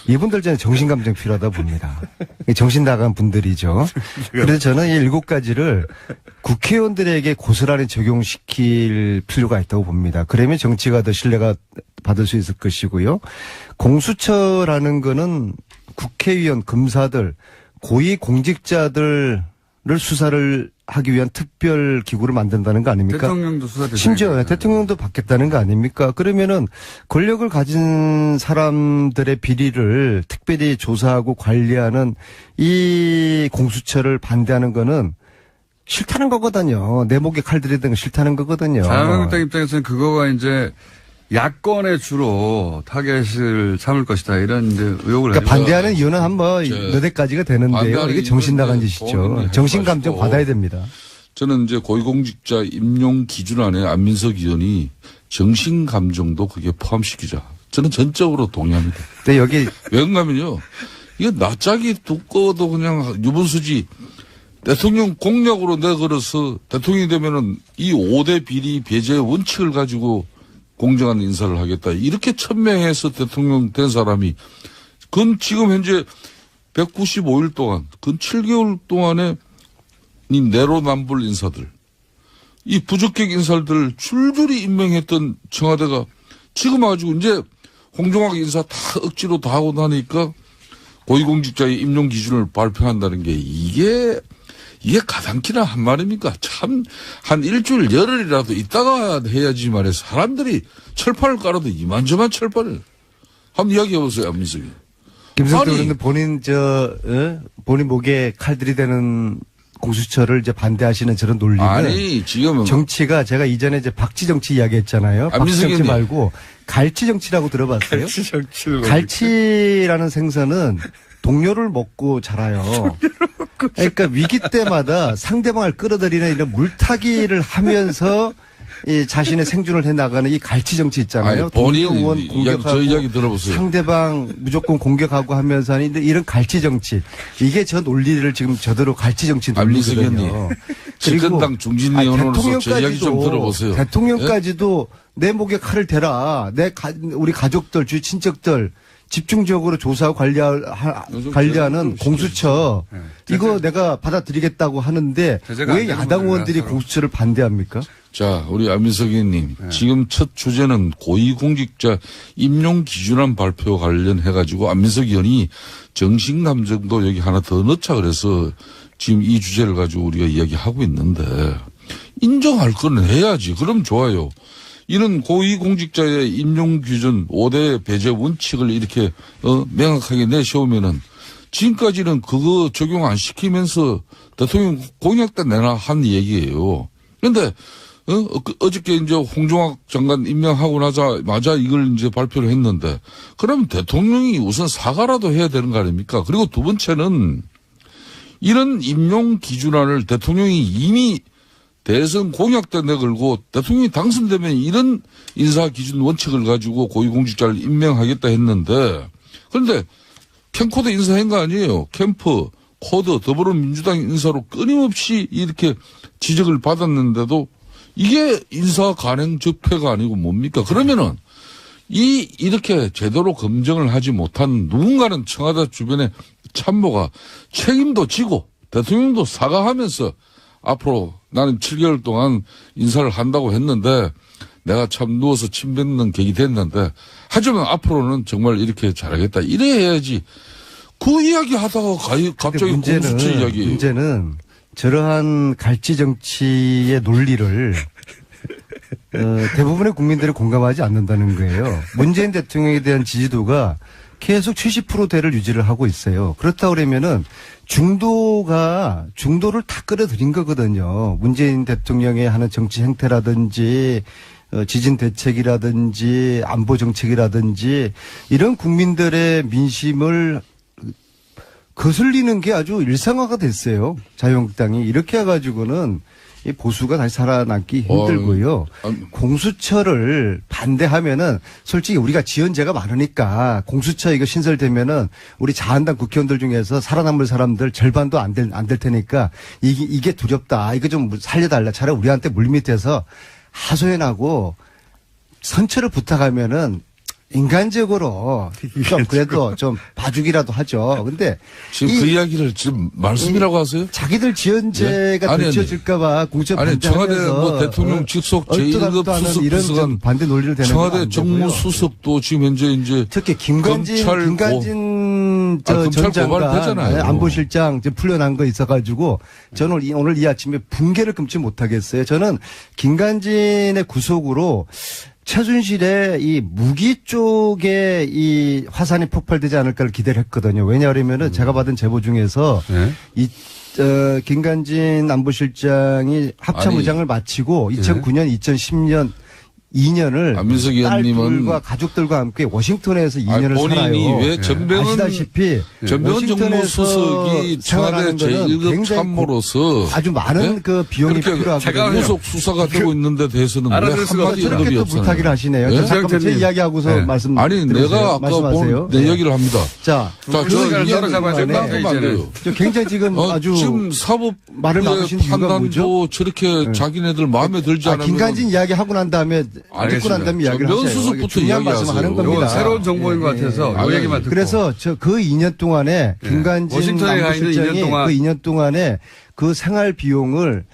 이분들 저는 정신감정 필요하다 봅니다. 정신 나간 분들이죠. 그래서 저는 이 7가지를 국회의원들에게 고스란히 적용시킬 필요가 있다고 봅니다. 그러면 정치가 더 신뢰가 받을 수 있을 것이고요. 공수처라는 거는 국회의원, 검사들, 고위 공직자들을 수사를 하기 위한 특별 기구를 만든다는 거 아닙니까? 대통령도 수사 대상이 심지어 되잖아요. 대통령도 받겠다는 거 아닙니까? 그러면은 권력을 가진 사람들의 비리를 특별히 조사하고 관리하는 이 공수처를 반대하는 거는 싫다는 거거든요. 내 목에 칼 들이대는 거 싫다는 거거든요. 자유한국당 입장에서는 그거가 이제 야권에 주로 타겟을 삼을 것이다 이런 이제 의혹을 그러니까 해요. 반대하는 이유는 한번 몇 가지가 되는데요. 반대하는 이게 정신 나간 이유는 짓이죠. 본인이 정신 감정 해가지고 받아야 됩니다. 저는 이제 고위공직자 임용 기준 안에 안민석 의원이 정신 감정도 그게 포함시키자. 저는 전적으로 동의합니다. 근데 여기 왜 그런가면요. 이게 낯짝이 두꺼워도 그냥 유분수지. 대통령 공약으로 내걸어서 대통령이 되면은 이 5대 비리 배제 원칙을 가지고 공정한 인사를 하겠다. 이렇게 천명해서 대통령 된 사람이 근 지금 현재 195일 동안, 근 7개월 동안에 이 내로남불 인사들, 이 부적격 인사들을 줄줄이 임명했던 청와대가 지금 아주 이제 공정하게 인사 다 억지로 다 하고 나니까 고위공직자의 임용 기준을 발표한다는 게 이게 가당키나 한 말입니까? 참, 한 일주일, 열흘이라도 있다가 해야지 말해. 사람들이 철판을 깔아도 이만저만 철판을. 한번 이야기해보세요, 안민석이. 김성태 아니. 의원은 본인 목에 칼 들이대는 공수처를 이제 반대하시는 저런 논리는 아니, 지금은. 정치가 제가 이전에 이제 박쥐 정치 이야기했잖아요. 박쥐 안민석 정치 의원님. 말고 갈치 정치라고 들어봤어요? 정치를 뭡니까? 갈치라는 생선은 동료를 먹고 자라요. 그러니까 위기 때마다 상대방을 끌어들이는 이런 물타기를 하면서 이 자신의 생존을 해나가는 이 갈치 정치 있잖아요. 아니, 본인 의원 이야기, 공격하고 저 이야기 들어보세요. 상대방 무조건 공격하고 하면서 하는 이런 갈치 정치. 이게 저 논리를 지금 저대로 갈치 정치 논리거든요. 집권당 중진 의원으로서 저 이야기 좀 들어보세요. 대통령까지도 내 목에 칼을 대라. 우리 가족들, 주위 친척들 집중적으로 조사하고 관리하는 공수처. 이거 내가 받아들이겠다고 하는데 왜 야당 의원들이 공수처를 반대합니까? 자, 우리 안민석 의원님. 지금 첫 주제는 고위공직자 임용 기준안 발표 관련해가지고 안민석 의원이 정신감정도 여기 하나 더 넣자 그래서 지금 이 주제를 가지고 우리가 이야기하고 있는데 인정할 건 해야지. 그럼 좋아요. 이런 고위공직자의 임용 기준 5대 배제 원칙을 이렇게 명확하게 내세우면은 지금까지는 그거 적용 안 시키면서 대통령 공약 때 내나 한 얘기예요. 그런데 어저께 이제 홍종학 장관 임명하고 나자마자 이걸 이제 발표를 했는데 그러면 대통령이 우선 사과라도 해야 되는 거 아닙니까? 그리고 두 번째는 이런 임용 기준안을 대통령이 이미 대선 공약 때 내걸고 대통령이 당선되면 이런 인사 기준 원칙을 가지고 고위공직자를 임명하겠다 했는데 그런데 캠코더 인사한 거 아니에요. 캠프, 코더, 더불어민주당 인사로 끊임없이 이렇게 지적을 받았는데도 이게 인사 간행 적폐가 아니고 뭡니까? 그러면은 이렇게 제대로 검증을 하지 못한 누군가는 청와대 주변에 참모가 책임도 지고 대통령도 사과하면서 앞으로 나는 7개월 동안 인사를 한다고 했는데 내가 참 누워서 침 뱉는 격이 됐는데 하지만 앞으로는 정말 이렇게 잘하겠다. 이래 해야지. 그 이야기 하다가 갑자기 공수처 이야기예요. 문제는 저러한 갈치 정치의 논리를 대부분의 국민들이 공감하지 않는다는 거예요. 문재인 대통령에 대한 지지도가 계속 70%대를 유지를 하고 있어요. 그렇다 그러면은 중도를 다 끌어들인 거거든요. 문재인 대통령의 하는 정치 행태라든지 지진 대책이라든지 안보 정책이라든지 이런 국민들의 민심을 거슬리는 게 아주 일상화가 됐어요. 자유한국당이 이렇게 해가지고는 이 보수가 다시 살아남기 힘들고요. 공수처를 반대하면은 솔직히 우리가 지연제가 많으니까 공수처 이거 신설되면은 우리 자한당 국회의원들 중에서 살아남을 사람들 절반도 안 될 테니까 이게 두렵다. 이거 좀 살려달라. 차라리 우리한테 물밑에서 하소연하고 선처를 부탁하면은 인간적으로 좀 그래도 좀 봐주기라도 하죠. 근데 지금 그 이야기를 지금 말씀이라고 하세요? 자기들 지연제가 들춰질까봐 공처 반대하면서 청와대 뭐 대통령 직속 제1급 수석 비서관 반대 논리를 대는 청와대 정무수석도 지금 현재 이제 특히 김관진 전 장관 안보실장 풀려난 거 있어가지고 저는 오늘 이 아침에 붕괴를 금치 못하겠어요. 저는 김관진의 구속으로 최순실의 이 무기 쪽에 이 화산이 폭발되지 않을까를 기대를 했거든요. 왜냐하면은 제가 받은 제보 중에서 김관진 안보실장이 합참의장을 마치고 2009년, 2010년 2년을 안민석 의원님은 딸들과 가족들과 함께 워싱턴에서 2년을 살아요. 왜 전병헌 아시다시피 전병헌 정무수석이 청와대 제1급 참모로서 아주 많은 그 비용이 필요하거든요. 구속 수사가 되고 있는데 대해서는 왜 한마디 언급이 없어요? 부탁을 하시네요. 네? 잠깐만 제 이야기하고서 말씀. 아니 내가 아까 말씀하세요. 내 얘기를 합니다. 자, 저 이야기를 굉장히 지금 아주 지금 사법 말을 막으신 이유가 뭐죠? 저렇게 자기네들 마음에 들지 않으면 김관진 이야기 하고 난 다음에 듣고 난 다음에 이야기를 하세요. 면수석부터 중요한 말씀하는 겁니다. 새로운 정보인 것 같아서 그 얘기만 듣고. 그래서 그 2년 동안에 김관진 안보실장이 그 2년 동안에 그 생활 비용을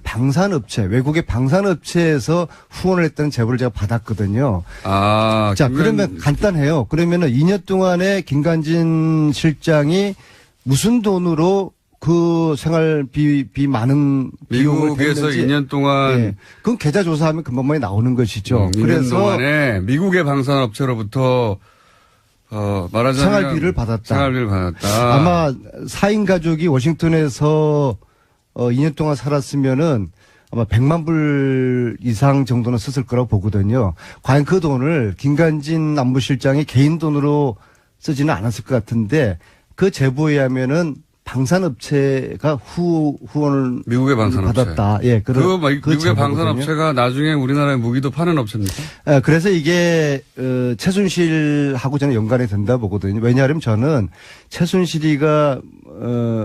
방산업체, 외국의 방산업체에서 후원을 했다는 제보를 제가 받았거든요. 자, 그러면 간단해요. 그러면은 2년 동안에 김관진 실장이 무슨 돈으로 그 생활비 많은 비용을 미국에서 냈는지. 2년 동안 그건 계좌 조사하면 금방만에 나오는 것이죠. 2년 그래서 동안에 미국의 방산업체로부터 말하자면 생활비를 받았다. 아마 4인 가족이 워싱턴에서 2년 동안 살았으면은 아마 100만 불 이상 정도는 썼을 거라고 보거든요. 과연 그 돈을 김관진 안보실장이 개인 돈으로 쓰지는 않았을 것 같은데 그 제보에 의하면은 방산업체가 후원을 미국의 방산업체. 받았다. 예, 그런 미국의 제보거든요. 방산업체가 나중에 우리나라에 무기도 파는 업체입니까? 그래서 이게 최순실하고 저는 연관이 된다 보거든요. 왜냐하면 저는 최순실이가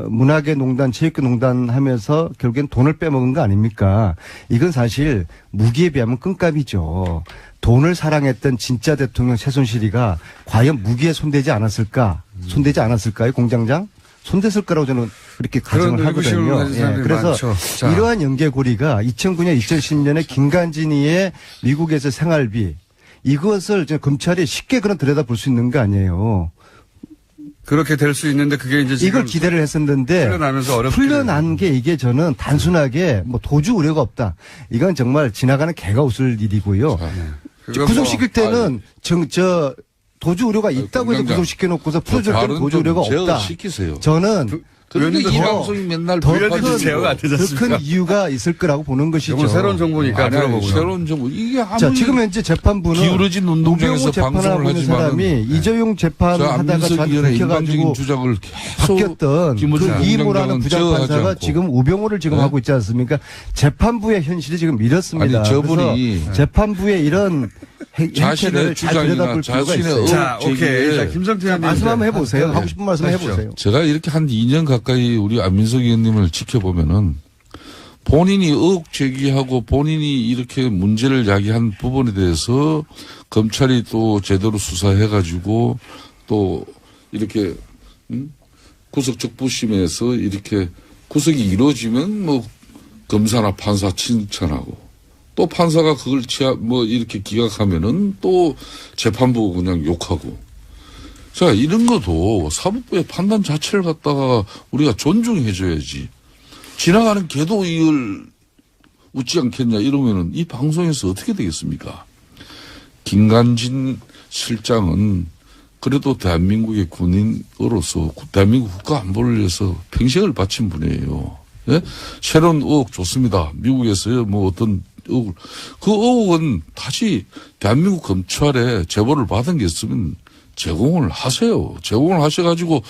문화계 농단, 체육계 농단 하면서 결국엔 돈을 빼먹은 거 아닙니까? 이건 사실 무기에 비하면 끈값이죠. 돈을 사랑했던 진짜 대통령 최순실이가 과연 무기에 손대지 않았을까? 손대지 않았을까요, 공장장? 손댔을 거라고 저는 그렇게 가정을 하거든요. 예, 그래서 이러한 연계고리가 2009년, 2010년에 김관진이의 미국에서 생활비 이것을 검찰이 쉽게 그런 들여다볼 수 있는 거 아니에요. 그렇게 될 수 있는데 그게 이제 지금 이걸 기대를 했었는데 풀려나면서 어렵게 풀려난 게 이게 저는 단순하게 뭐 도주 우려가 없다. 이건 정말 지나가는 개가 웃을 일이고요. 구속시킬 때는 도주 우려가 있다고 해서 구속시켜놓고서 풀어줄 때는 도주 우려가 없다. 시키세요. 저는 그런데 이 방송이 맨날 더 제어가 안 되지 않습니까? 큰 이유가 있을 거라고 보는 것이죠. 이건 새로운 정보니까 들어보고요. 새로운 정보. 이게 아무리 자, 지금 현재 재판부는 기울어진 운동장에서 우병우 재판하고 방송을 있는 사람이 하지만은 이재용 재판하다가 안민석 의원의 잡혀가지고 일방적인 주장을 계속 바뀌었던 김어준 그 이모라는 공장장은 제어하지 부장판사가 않고. 지금 우병우를 지금 네? 하고 있지 않습니까? 재판부의 현실이 지금 밀었습니다. 아니, 저분이 그래서 재판부의 이런 행태를 잘 들여다볼 필요가 자신의 있어요. 자, 오케이. 제기에 자, 김성태 의원님. 말씀 한번 해보세요. 네. 하고 싶은 말씀 하십시오. 해보세요. 제가 이렇게 한 2년 가까이 우리 안민석 의원님을 지켜보면은 본인이 의혹 제기하고 본인이 이렇게 문제를 야기한 부분에 대해서 검찰이 또 제대로 수사해가지고 또 이렇게 구속 적부심에서 이렇게 구속이 이루어지면 뭐 검사나 판사 칭찬하고 또 판사가 그걸 이렇게 기각하면은 또 재판부 그냥 욕하고. 자, 이런 것도 사법부의 판단 자체를 갖다가 우리가 존중해줘야지. 지나가는 개도 이걸 웃지 않겠냐 이러면은 이 방송에서 어떻게 되겠습니까? 김관진 실장은 그래도 대한민국의 군인으로서 대한민국 국가 안보를 위해서 평생을 바친 분이에요. 예? 새로운 의혹 좋습니다. 미국에서요, 뭐 어떤 의혹, 그 의혹은 다시 대한민국 검찰에 제보를 받은 게 있으면 제공을 하세요. 제공을 하셔가지고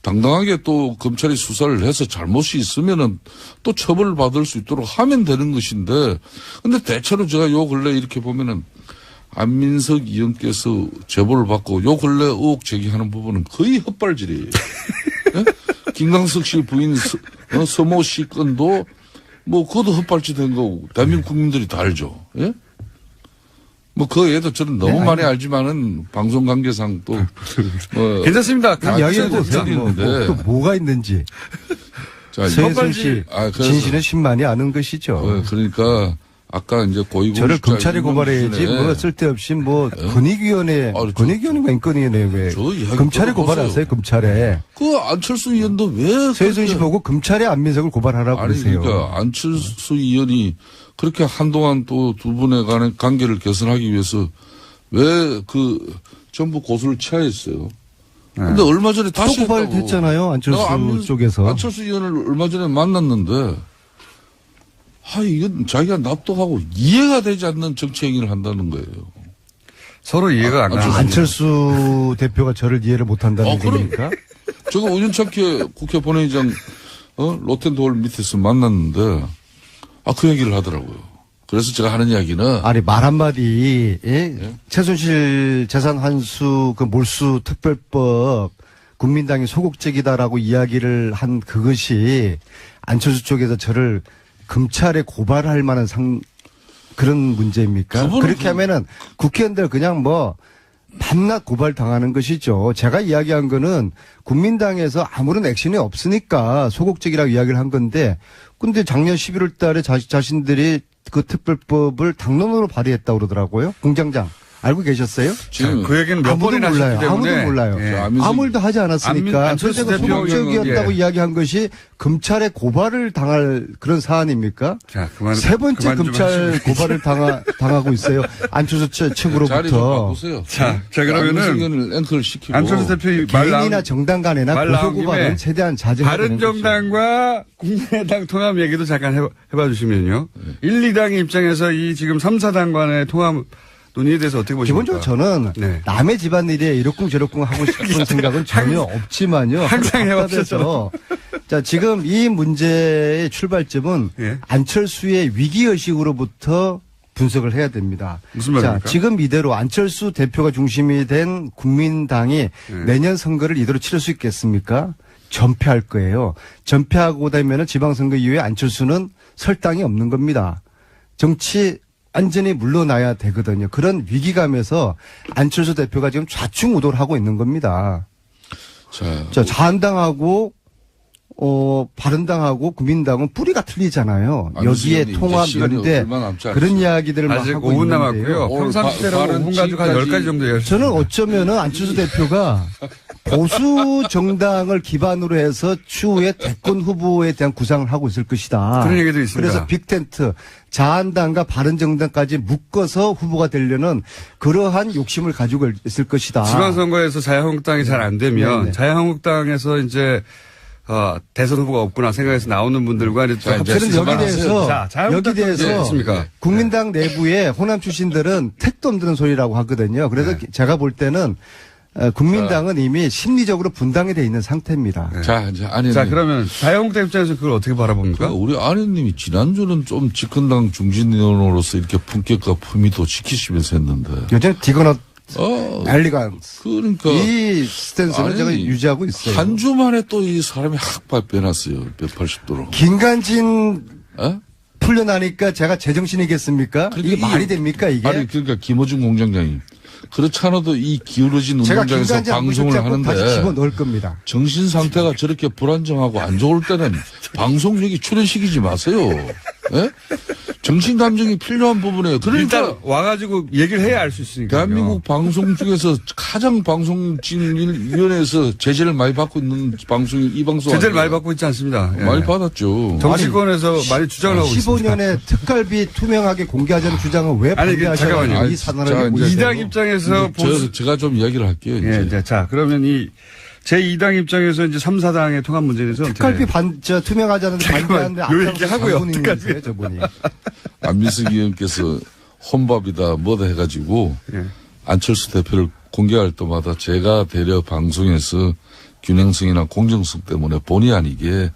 당당하게 또 검찰이 수사를 해서 잘못이 있으면은 또 처벌을 받을 수 있도록 하면 되는 것인데, 근데 대체로 제가 요 근래 이렇게 보면은 안민석 의원께서 제보를 받고 요 근래 의혹 제기하는 부분은 거의 헛발질이에요. 예? 김광석 씨 부인 서모 씨 건도 뭐 그것도 헛발질된 거고 대한민국 국민들이 다 알죠. 예? 뭐 그 애도 저는 너무 많이 알지만은 방송 관계상 또 괜찮습니다. 이야기해보세요. 또 뭐가 있는지. 자, 최순 씨 진실은 신만이 아는 것이죠. 그러니까 아까 이제 고위공직자 저를 검찰에 고발해야지 뭐 쓸데없이 뭐 권익위원회 권익위원회가 인권위원회 왜 검찰에 고발하세요. 검찰에. 그 안철수 의원도 왜 최순 씨 보고 검찰에 안민석을 고발하라고 그러세요. 그러니까 안철수 의원이 그렇게 한동안 또 두 분의 간의 관계를 개선하기 위해서 왜 그 전부 고소를 취하했어요. 근데 얼마 전에 다시 또 고발됐잖아요. 안철수 쪽에서. 안철수 의원을 얼마 전에 만났는데 이건 자기가 납득하고 이해가 되지 않는 정치 행위를 한다는 거예요. 서로 이해가 안 가는. 안철수 대표가 저를 이해를 못한다는 겁니까? 제가 우연찮게 국회 본회의장 로텐도홀 밑에서 만났는데 그 얘기를 하더라고요. 그래서 제가 하는 이야기는 아니 말 한마디 최순실 재산 환수 그 몰수 특별법 국민당이 소극적이다라고 이야기를 한 그것이 안철수 쪽에서 저를 검찰에 고발할 만한 그런 문제입니까? 그렇게 하면은 국회의원들 그냥 뭐 밤낮 고발 당하는 것이죠. 제가 이야기한 거는 국민당에서 아무런 액션이 없으니까 소극적이라고 이야기를 한 건데, 근데 작년 11월 달에 자신들이 그 특별법을 당론으로 발의했다고 그러더라고요. 공장장. 알고 계셨어요? 지금 그 얘기는 몇 번이나 하셨기 때문에. 아무도 몰라요. 예. 아무 일도 하지 않았으니까. 안철수 그래서 소극적이었다고 이야기한 것이 검찰에 고발을 당할 그런 사안입니까? 자, 세 번째 검찰 고발을 당하고 있어요. 안철수 측으로부터. 자리 좀 바꾸세요. 자 그러면은 앵커를 시키고 안철수 대표 개인이나 정당 간에나 고소고발은 최대한 자제해야 되는 거죠. 바른정당과 국민의당 통합 얘기도 잠깐 해봐 주시면요. 1, 2당의 입장에서 이 지금 3, 4당 간의 통합 논의에 대해서 어떻게 보십니까? 기본적으로 저는 남의 집안일에 이러쿵저러쿵 하고 싶은 생각은 전혀 없지만요. 항상 해왔죠. 자, 지금 이 문제의 출발점은 예. 안철수의 위기의식으로부터 분석을 해야 됩니다. 무슨 말입니까? 자, 지금 이대로 안철수 대표가 중심이 된 국민당이 내년 선거를 이대로 치를 수 있겠습니까? 전패할 거예요. 전패하고 되면은 지방선거 이후에 안철수는 설 땅이 없는 겁니다. 정치 완전히 물러나야 되거든요. 그런 위기감에서 안철수 대표가 지금 좌충우돌 하고 있는 겁니다. 자, 자한당하고 바른당하고 국민당은 뿌리가 틀리잖아요. 여기에 통합, 연대 그런 이야기들을 막 아직 하고 5분 있는데요. 남았고요. 평상시대로 5분 가지고 한 10가지 정도 이야기할 수 저는 있습니다. 어쩌면은 안철수 대표가 보수 정당을 기반으로 해서 추후에 대권 후보에 대한 구상을 하고 있을 것이다. 그런 얘기도 있습니다. 그래서 빅텐트, 자한당과 바른정당까지 묶어서 후보가 되려는 그러한 욕심을 가지고 있을 것이다. 지방선거에서 자유한국당이 잘 안 되면 네네. 자유한국당에서 이제 대선 후보가 없구나 생각해서 나오는 분들과 이제 저는 여기 대해서 자유한국당 있습니까? 국민당 내부에 호남 출신들은 택도 없는 소리라고 하거든요. 그래서 제가 볼 때는 국민당은 이미 심리적으로 분당이 돼 있는 상태입니다. 자, 이제 아니. 자, 그러면 자유한국당 입장에서 그걸 어떻게 바라봅니까? 우리 아내님이 지난주는 좀 집권당 중진위원으로서 이렇게 품격과 품위도 지키시면서 했는데. 요즘 디거넛 난리가. 그러니까. 이 스탠스는 제가 유지하고 있어요. 한 주 만에 또 이 사람이 확 변했어요. 180도로. 김관진 에? 풀려나니까 제가 제정신이겠습니까? 그러니까 이게 말이 됩니까, 이게? 아니, 그러니까 김어준 공장장이. 그렇지 않아도 이 기울어진 제가 운동장에서 김관진 방송을 다시 하는데 집어넣을 겁니다. 정신 상태가 저렇게 불안정하고 안 좋을 때는 방송 여기 출연시키지 마세요. 예? 정신 감정이 필요한 부분이에요. 일단 그러니까 와가지고 얘기를 해야 알 수 있으니까. 대한민국 방송 중에서 가장 방송진위원회에서 제재를 많이 받고 있는 방송이 이 방송 제재를 아니에요? 많이 받고 있지 않습니다. 예. 많이 받았죠. 정치권에서 많이 주장을 하고 있습니다. 15년에 특갈비 투명하게 공개하자는 주장을 왜 아니, 반대하셨냐고 잠깐만요. 이 산하를 자, 보셨어요? 이당 입장에서 제가 좀 이야기를 할게요. 예, 이제. 자, 그러면 제2당 입장에서 이제 3, 4당의 통합 문제에 대해서 특갈비 투명하자는 반대하는데 요 얘기 하고요. 앞장서 저분이. 안민석 의원께서 혼밥이다 뭐다 해가지고 예. 안철수 대표를 공개할 때마다 제가 대려 방송에서 균형성이나 공정성 때문에 본의 아니게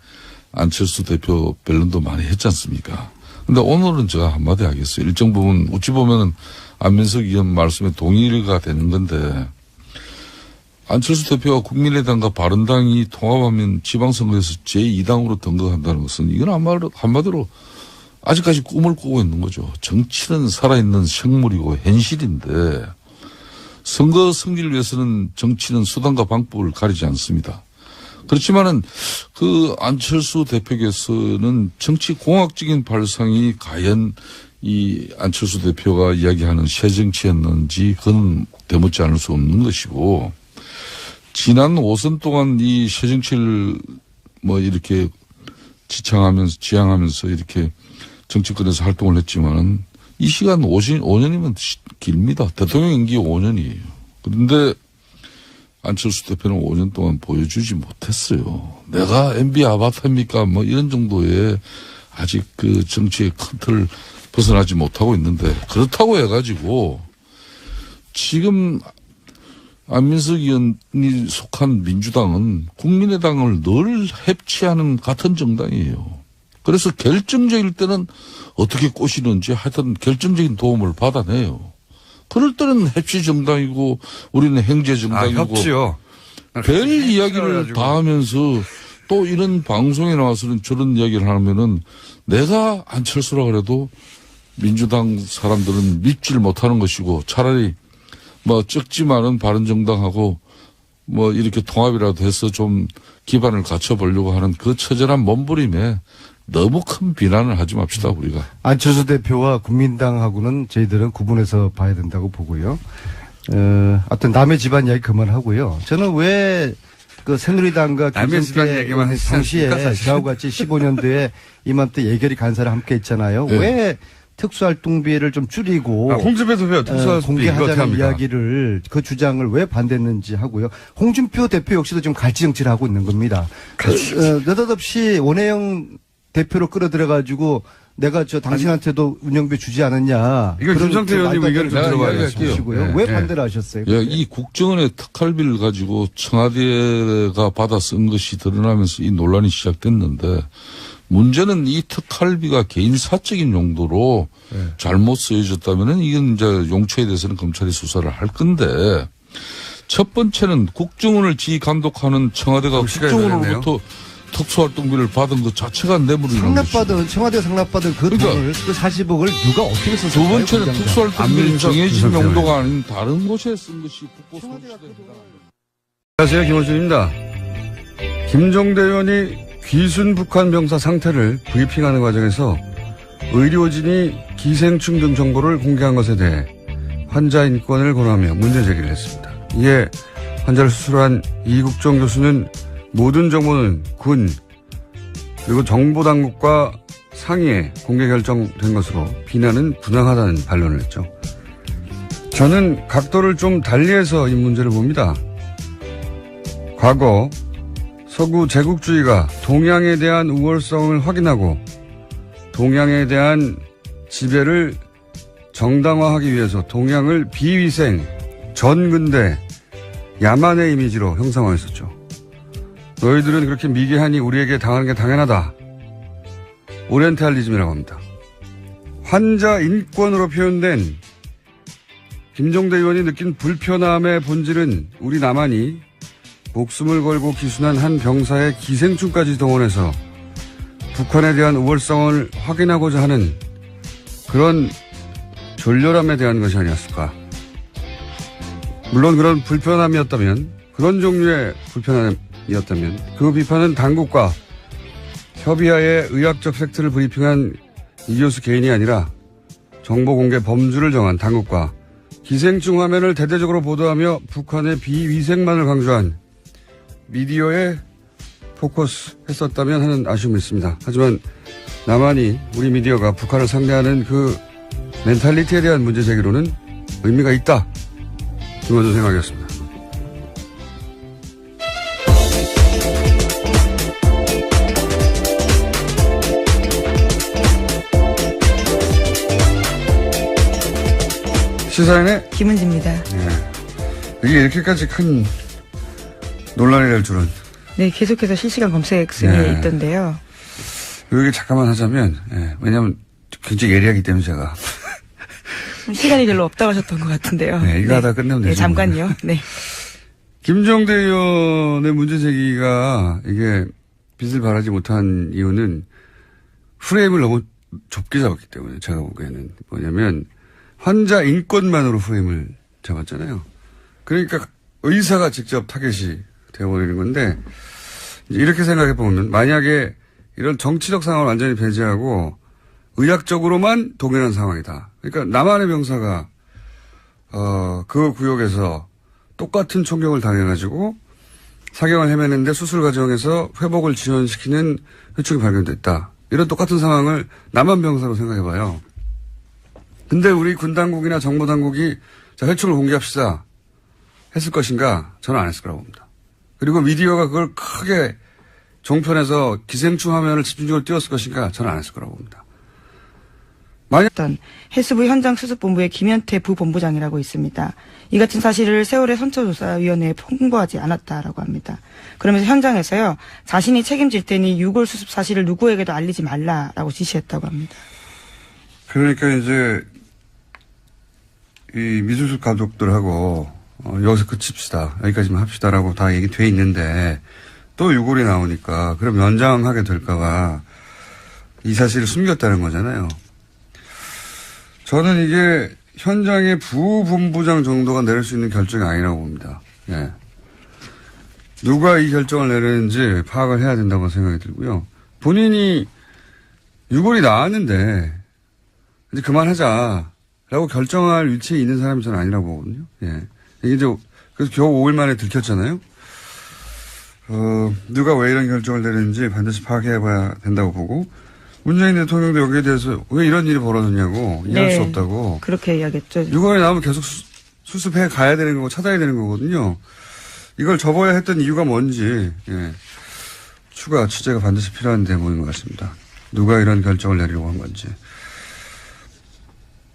안철수 대표 변론도 많이 했지 않습니까? 근데 오늘은 제가 한마디 하겠어요. 일정 부분 어찌 보면은 안민석 의원 말씀에 동의가 되는 건데 안철수 대표가 국민의당과 바른당이 통합하면 지방선거에서 제2당으로 등극한다는 것은 이건 한마디로 아직까지 꿈을 꾸고 있는 거죠. 정치는 살아있는 생물이고 현실인데 선거 승리를 위해서는 정치는 수단과 방법을 가리지 않습니다. 그렇지만은 그 안철수 대표께서는 정치 공학적인 발상이 과연 이 안철수 대표가 이야기하는 새정치였는지 그건 되묻지 않을 수 없는 것이고 지난 5선 동안 이 새정치를 이렇게 지향하면서 이렇게 정치권에서 활동을 했지만은 이 시간 5년이면 길입니다. 대통령 임기 5년이에요. 그런데 안철수 대표는 5년 동안 보여주지 못했어요. 내가 MB 아바타입니까? 이런 정도의 아직 그 정치의 큰 틀을 벗어나지 못하고 있는데 그렇다고 해가지고 지금 안민석 의원이 속한 민주당은 국민의당을 늘 해치하는 같은 정당이에요. 그래서 결정적일 때는 어떻게 꼬시는지 하여튼 결정적인 도움을 받아내요. 그럴 때는 해치 정당이고 우리는 행제 정당이고 협치요. 별 이야기를 다 하면서 또 이런 방송에 나와서는 저런 이야기를 하면은 내가 안철수라 그래도 민주당 사람들은 믿질 못하는 것이고 차라리 적지만은 바른정당하고 이렇게 통합이라도 해서 좀 기반을 갖춰보려고 하는 그 처절한 몸부림에 너무 큰 비난을 하지 맙시다 우리가. 안철수 대표와 국민당하고는 저희들은 구분해서 봐야 된다고 보고요. 하여튼 남의 집안 이야기 그만하고요. 저는 왜 그 새누리당과 남의 집안 얘기만 당시에 저하고 같이 15년도에 이맘때 예결위 간사를 함께 했잖아요. 네. 왜 특수활동비를 좀 줄이고 홍준표 대표 특수활동비 공개하자는 이야기를 그 주장을 왜 반대했는지 하고요. 홍준표 대표 역시도 지금 갈치 정치를 하고 있는 겁니다. 느닷없이 원혜영 대표로 끌어들여가지고 내가 당신한테도 운영비 주지 않았냐. 이거 김성태 의원님 의견을 좀 들어봐야 하시고요. 네. 왜 네. 반대를 하셨어요? 예, 이 국정원의 특활비를 가지고 청와대가 받아 쓴 것이 드러나면서 이 논란이 시작됐는데 문제는 이 특활비가 개인 사적인 용도로 잘못 쓰여졌다면은 이건 이제 용처에 대해서는 검찰이 수사를 할 건데 첫 번째는 국정원을 지휘 감독하는 청와대가 국정원으로부터 특수활동비를 받은 것 자체가 뇌물이라는 것이죠. 청와대 상납받은 그 그러니까 돈을, 그 40억을 누가 어떻게 썼을까요? 두 번째는 특수활동비는 정해진 부장관. 용도가 아닌 다른 곳에 쓴 것이 국고소득입니다. 안녕하세요. 김원준입니다. 김종대 의원이 귀순 북한 병사 상태를 브리핑하는 과정에서 의료진이 기생충 등 정보를 공개한 것에 대해 환자 인권을 권하며 문제 제기를 했습니다. 이에 환자를 수술한 이국종 교수는 모든 정보는 군 그리고 정보당국과 상의에 공개 결정된 것으로 비난은 부당하다는 반론을 했죠. 저는 각도를 좀 달리해서 이 문제를 봅니다. 과거 서구 제국주의가 동양에 대한 우월성을 확인하고 동양에 대한 지배를 정당화하기 위해서 동양을 비위생, 전근대, 야만의 이미지로 형상화했었죠. 너희들은 그렇게 미개하니 우리에게 당하는 게 당연하다. 오리엔탈리즘이라고 합니다. 환자 인권으로 표현된 김종대 의원이 느낀 불편함의 본질은 우리 남한이 목숨을 걸고 기순한 한 병사의 기생충까지 동원해서 북한에 대한 우월성을 확인하고자 하는 그런 졸렬함에 대한 것이 아니었을까. 물론 그런 불편함이었다면, 그런 종류의 불편함이었다면 그 비판은 당국과 협의하에 의학적 팩트를 브리핑한 이 교수 개인이 아니라 정보 공개 범주를 정한 당국과 기생충 화면을 대대적으로 보도하며 북한의 비위생만을 강조한 미디어에 포커스 했었다면 하는 아쉬움이 있습니다. 하지만 남한이 우리 미디어가 북한을 상대하는 그 멘탈리티에 대한 문제 제기로는 의미가 있다. 김원준 생각이었습니다. 시사인의 김은지입니다. 이게 이렇게까지 큰 논란이 될 줄은. 네, 계속해서 실시간 검색 순위에 있던데요. 여기 잠깐만 하자면, 왜냐면 굉장히 예리하기 때문에 제가. 시간이 별로 없다고 하셨던 것 같은데요. 네, 이거 하다 끝내면 되죠. 네, 잠깐요. 네. 김종대 의원의 문제 제기가 이게 빚을 발하지 못한 이유는 프레임을 너무 좁게 잡았기 때문에 제가 보기에는 뭐냐면 환자 인권만으로 프레임을 잡았잖아요. 그러니까 의사가 직접 타겟이 되어버리는 건데 이렇게 생각해 보면 만약에 이런 정치적 상황을 완전히 배제하고 의학적으로만 동일한 상황이다. 그러니까 남한의 병사가 그 구역에서 똑같은 총격을 당해가지고 사경을 헤매는데 수술 과정에서 회복을 지연시키는 회충이 발견됐다. 이런 똑같은 상황을 남한 병사로 생각해봐요. 근데 우리 군 당국이나 정보 당국이 자 회충을 공개합시다 했을 것인가? 저는 안 했을 거라고 봅니다. 그리고 미디어가 그걸 크게 종편에서 기생충 화면을 집중적으로 띄웠을 것인가? 저는 안 했을 거라고 봅니다. 해수부 현장수습본부의 김현태 부본부장이라고 있습니다. 이 같은 사실을 세월의 선처조사위원회에 통보하지 않았다라고 합니다. 그러면서 현장에서요, 자신이 책임질 테니 유골 수습 사실을 누구에게도 알리지 말라라고 지시했다고 합니다. 그러니까 이제 이 미술술 가족들하고 여기서 그칩시다. 여기까지만 합시다라고 다 얘기돼 있는데 또 유골이 나오니까 그럼 연장하게 될까봐 이 사실을 숨겼다는 거잖아요. 저는 이게 현장의 부본부장 정도가 내릴 수 있는 결정이 아니라고 봅니다. 예. 누가 이 결정을 내리는지 파악을 해야 된다고 생각이 들고요. 본인이 유골이 나왔는데 이제 그만하자라고 결정할 위치에 있는 사람이 저는 아니라고 보거든요. 예. 이게 이제 그래서 겨우 5일 만에 들켰잖아요. 누가 왜 이런 결정을 내리는지 반드시 파악해봐야 된다고 보고 문재인 대통령도 여기에 대해서 왜 이런 일이 벌어졌냐고 이해할 수 없다고. 그렇게 이야기했죠. 유골이 나오면 계속 수습해 가야 되는 거고 찾아야 되는 거거든요. 이걸 접어야 했던 이유가 뭔지 추가 취재가 반드시 필요한 대목인 것 같습니다. 누가 이런 결정을 내리려고 한 건지.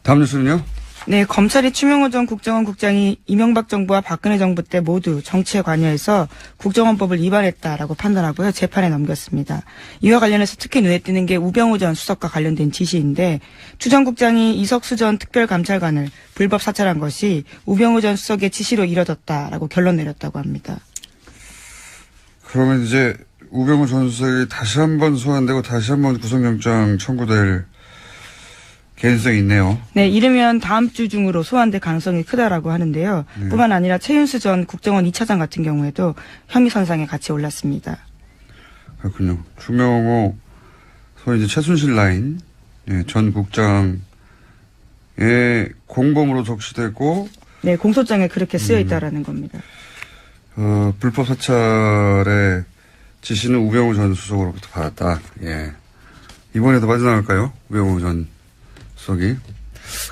다음 뉴스는요? 네, 검찰이 추명호 전 국정원 국장이 이명박 정부와 박근혜 정부 때 모두 정치에 관여해서 국정원법을 위반했다라고 판단하고요. 재판에 넘겼습니다. 이와 관련해서 특히 눈에 띄는 게 우병우 전 수석과 관련된 지시인데 추 전 국장이 이석수 전 특별감찰관을 불법 사찰한 것이 우병우 전 수석의 지시로 이뤄졌다라고 결론 내렸다고 합니다. 그러면 이제 우병우 전 수석이 다시 한번 소환되고 다시 한번 구속영장 청구될 개연성이 있네요. 네, 이르면 다음 주 중으로 소환될 가능성이 크다라고 하는데요. 네. 뿐만 아니라 최윤수 전 국정원 2차장 같은 경우에도 혐의 선상에 같이 올랐습니다. 그렇군요. 추명호, 소위 이제 최순실 라인, 예, 전 국장의 공범으로 적시되고, 네, 공소장에 그렇게 쓰여 있다라는 겁니다. 불법 사찰의 지시는 우병우 전 수석으로부터 받았다. 예. 이번에도 빠져나갈까요? 우병우 전 수석이.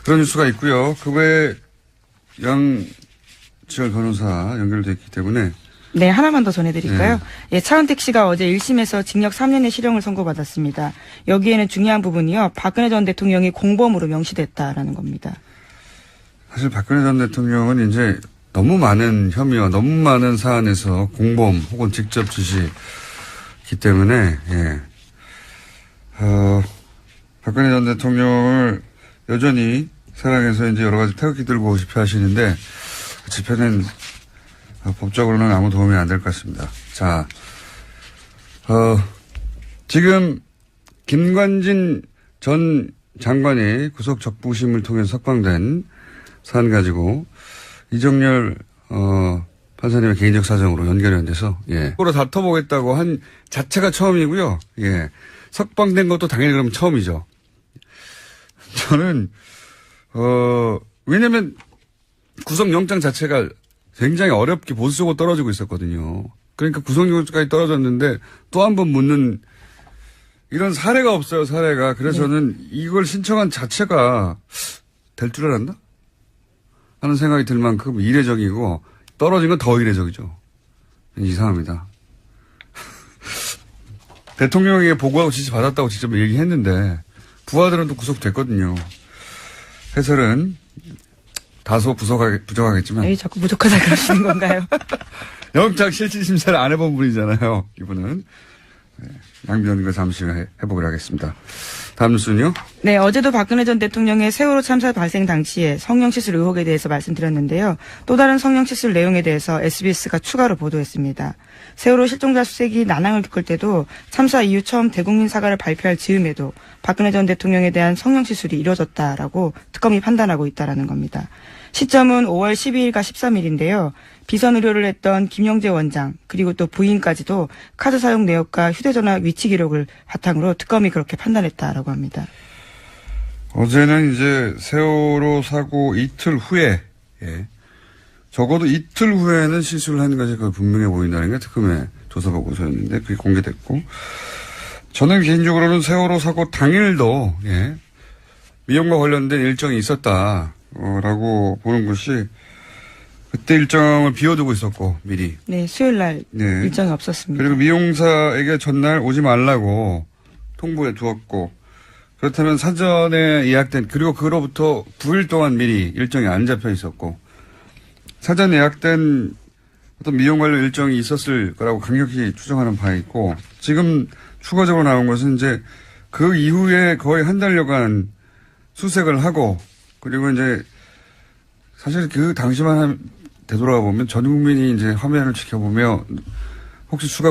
그런 뉴스가 있고요. 그 외에 양지열 변호사 연결되어 있기 때문에. 네, 하나만 더 전해드릴까요? 예, 차은택 씨가 어제 1심에서 징역 3년의 실형을 선고받았습니다. 여기에는 중요한 부분이요. 박근혜 전 대통령이 공범으로 명시됐다라는 겁니다. 사실 박근혜 전 대통령은 이제 너무 많은 혐의와 너무 많은 사안에서 공범 혹은 직접 지시기 때문에, 예. 박근혜 전 대통령을 여전히 사랑해서 이제 여러 가지 태극기 들고 집회하시는데, 그 집회는 법적으로는 아무 도움이 안 될 것 같습니다. 자, 지금 김관진 전 장관이 구속 적부심을 통해 석방된 사안 가지고 이정열 판사님의 개인적 사정으로 연결이 안 돼서 서로 다퉈보겠다고 한 자체가 처음이고요. 예, 석방된 것도 당연히 그럼 처음이죠. 저는 왜냐하면 구속영장 자체가 굉장히 어렵게 보수적으로 떨어지고 있었거든요. 그러니까 구속영장까지 떨어졌는데 또 한 번 묻는 이런 사례가 없어요. 사례가. 그래서 저는 이걸 신청한 자체가 될 줄 알았나 하는 생각이 들 만큼 이례적이고 떨어진 건 더 이례적이죠. 이상합니다. 대통령에게 보고하고 지시 받았다고 직접 얘기했는데 부하들은 또 구속됐거든요. 해설은 다소 부족하겠지만. 에이, 자꾸 부족하다 그러시는 건가요? 영장 실질심사를 안 해본 분이잖아요. 이분은. 네, 양변과 잠시 후에 해보기로 하겠습니다. 다음 뉴스는요? 네, 어제도 박근혜 전 대통령의 세월호 참사 발생 당시에 성형시술 의혹에 대해서 말씀드렸는데요. 또 다른 성형시술 내용에 대해서 SBS가 추가로 보도했습니다. 세월호 실종자 수색이 난항을 겪을 때도 참사 이후 처음 대국민 사과를 발표할 즈음에도 박근혜 전 대통령에 대한 성형시술이 이뤄졌다라고 특검이 판단하고 있다라는 겁니다. 시점은 5월 12일과 13일인데요. 비선 의료를 했던 김영재 원장 그리고 또 부인까지도 카드 사용 내역과 휴대전화 위치 기록을 바탕으로 특검이 그렇게 판단했다라고 합니다. 어제는 이제 세월호 사고 이틀 후에 적어도 이틀 후에는 시술을 하는 것이 분명해 보인다는 게 특검의 조사 보고서였는데 그게 공개됐고 저는 개인적으로는 세월호 사고 당일도 미용과 관련된 일정이 있었다라고 보는 것이 그때 일정을 비워두고 있었고 미리. 네, 수요일 날 일정이 없었습니다. 그리고 미용사에게 전날 오지 말라고 통보해 두었고 그렇다면 사전에 예약된 그리고 그로부터 9일 동안 미리 일정이 안 잡혀 있었고 사전 예약된 어떤 미용 관련 일정이 있었을 거라고 강력히 추정하는 바에 있고 지금 추가적으로 나온 것은 이제 그 이후에 거의 한 달여간 수색을 하고 그리고 이제 사실 그 당시만 되돌아가 보면 전 국민이 이제 화면을 지켜보며 혹시 추가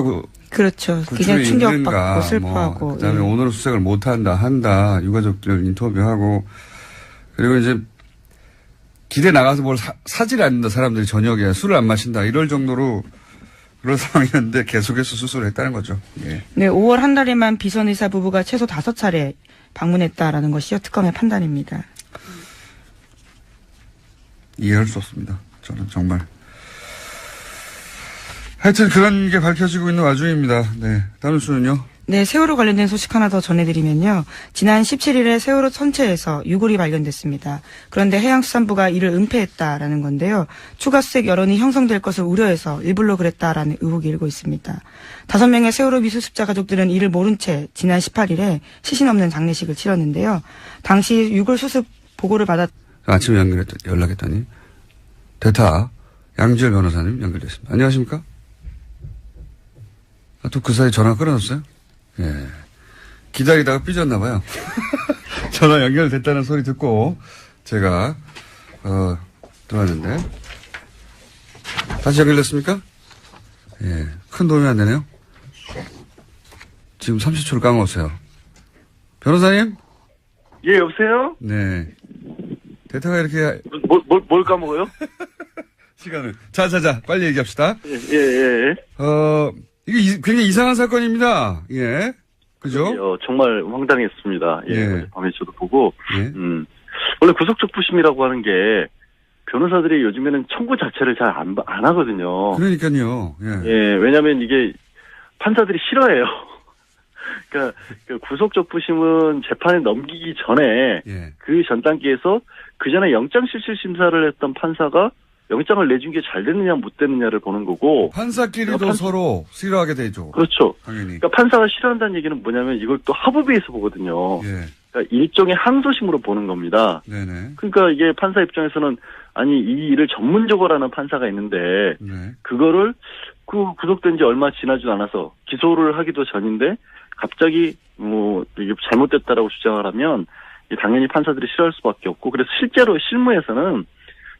그렇죠. 굉장히 충격받고 슬퍼하고. 그다음에 오늘은 수색을 한다. 유가족들 인터뷰하고 그리고 이제 길에 나가서 뭘 사질 않는다. 사람들이 저녁에 술을 안 마신다. 이럴 정도로 그런 상황이었는데 계속해서 수술을 했다는 거죠. 예. 네, 5월 한 달에만 비선 의사 부부가 최소 5차례 방문했다라는 것이요. 특검의 판단입니다. 이해할 수 없습니다. 저는 정말. 하여튼 그런 게 밝혀지고 있는 와중입니다. 네. 다음 뉴스는요? 네, 세월호 관련된 소식 하나 더 전해드리면요. 지난 17일에 세월호 선체에서 유골이 발견됐습니다. 그런데 해양수산부가 이를 은폐했다라는 건데요. 추가 수색 여론이 형성될 것을 우려해서 일부러 그랬다라는 의혹이 일고 있습니다. 5명의 세월호 미수습자 가족들은 이를 모른 채 지난 18일에 시신 없는 장례식을 치렀는데요. 당시 유골 수습 보고를 받았. 아침에 연락했더니 대타 양지열 변호사님 연결됐습니다. 안녕하십니까? 또 그 사이 전화 끊어졌어요? 예. 기다리다가 삐졌나 봐요. 전화 연결됐다는 소리 듣고 제가 들어왔는데 다시 연결됐습니까? 예. 큰 도움이 안 되네요. 지금 30초를 까먹었어요. 변호사님? 예, 여보세요? 네. 대타가 이렇게 뭘 까먹어요? 시간을. 자, 빨리 얘기합시다. 예. 이게 굉장히 이상한 사건입니다. 예. 그죠? 정말 황당했습니다. 예. 예. 밤에 저도 보고. 예. 원래 구속적부심이라고 하는 게 변호사들이 요즘에는 청구 자체를 잘 안 하거든요. 그러니까요. 예. 예, 왜냐면 이게 판사들이 싫어해요. 그러니까 그 구속적부심은 재판에 넘기기 전에 예. 그 전 단계에서 그 전에 영장실질심사를 했던 판사가 영장을 내준 게 잘 됐느냐 못 됐느냐를 보는 거고. 판사끼리도 서로 싫어하게 되죠. 그렇죠. 당연히. 그러니까 판사가 싫어한다는 얘기는 뭐냐면 이걸 또 합의에서 보거든요. 예. 그러니까 일종의 항소심으로 보는 겁니다. 네네. 그러니까 이게 판사 입장에서는 아니 이 일을 전문적으로 하는 판사가 있는데 네. 그거를 그 구속된 지 얼마 지나지도 않아서 기소를 하기도 전인데 갑자기 뭐 이게 잘못됐다라고 주장을 하면 당연히 판사들이 싫어할 수밖에 없고 그래서 실제로 실무에서는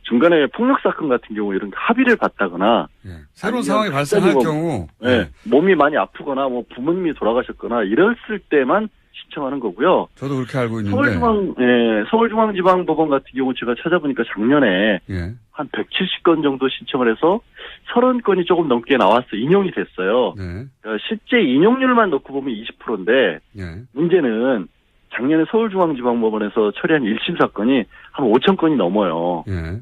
중간에 폭력 사건 같은 경우 이런 합의를 받다거나 예. 새로운 상황이 발생할 경우 예. 몸이 많이 아프거나 뭐 부모님이 돌아가셨거나 이랬을 때만 신청하는 거고요. 저도 그렇게 알고 있는데 서울중앙지방법원 같은 경우 제가 찾아보니까 작년에 예. 한 170건 정도 신청을 해서 30건이 조금 넘게 나왔어 인용이 됐어요. 네. 그러니까 실제 인용률만 놓고 보면 20%인데 예. 문제는 작년에 서울중앙지방법원에서 처리한 1심 사건이 한 5천 건이 넘어요. 예.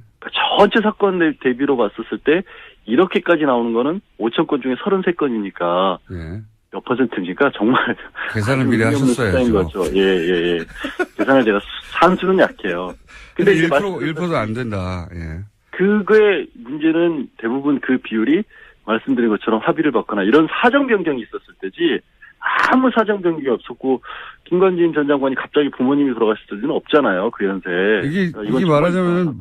전체 사건 대비로 봤었을 때 이렇게까지 나오는 거는 5천 건 중에 33건이니까 예. 몇 %니까 정말 계산을 미리 하셨어야죠. 거죠. 예. 계산을 제가 산수는 약해요. 근데 이제 1%도 안 된다. 예. 그거의 문제는 대부분 그 비율이 말씀드린 것처럼 합의를 받거나 이런 사정 변경이 있었을 때지 아무 사정 변경이 없었고 김관진 전 장관이 갑자기 부모님이 돌아가셨을 때는 없잖아요. 그 연세. 이게 말하자면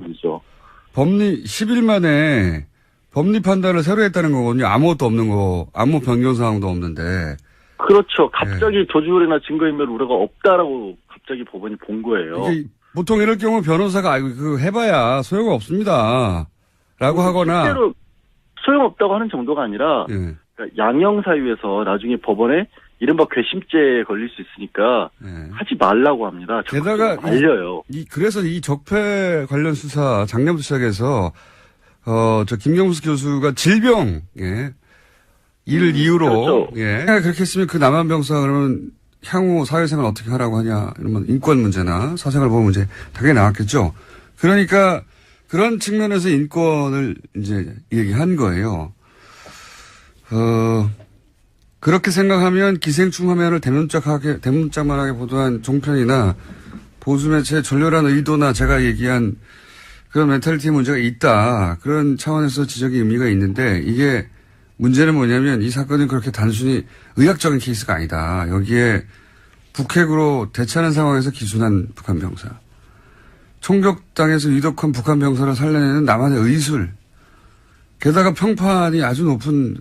법리 10일 만에 법리 판단을 새로 했다는 거거든요. 아무것도 없는 거, 아무 변경 사항도 없는데. 그렇죠. 갑자기 도주율이나 증거인멸 우려가 없다라고 갑자기 법원이 본 거예요. 이게 보통 이럴 경우 변호사가 그거 해봐야 소용 없습니다. 라고 하거나. 실제로 소용없다고 하는 정도가 아니라 예. 그러니까 양형 사유에서 나중에 법원에 이른바 궤심죄에 걸릴 수 있으니까 예. 하지 말라고 합니다. 게다가 알려요. 그래서 이 적폐 관련 수사 작년부터 시작해서 저 김경수 교수가 질병 이를 이유로 그렇죠. 그렇게 했으면 그 남한병사 그러면 향후 사회생활 어떻게 하라고 하냐 이런 인권 문제나 사생활 보호 문제 당연히 나왔겠죠. 그러니까 그런 측면에서 인권을 이제 얘기한 거예요. 그렇게 생각하면 기생충 화면을 대문짝만하게 보도한 종편이나 보수매체의 졸렬한 의도나 제가 얘기한 그런 멘탈리티 문제가 있다. 그런 차원에서 지적의 의미가 있는데 이게 문제는 뭐냐면 이 사건은 그렇게 단순히 의학적인 케이스가 아니다. 여기에 북핵으로 대처하는 상황에서 기순한 북한 병사. 총격당해서 유독한 북한 병사를 살려내는 남한의 의술. 게다가 평판이 아주 높은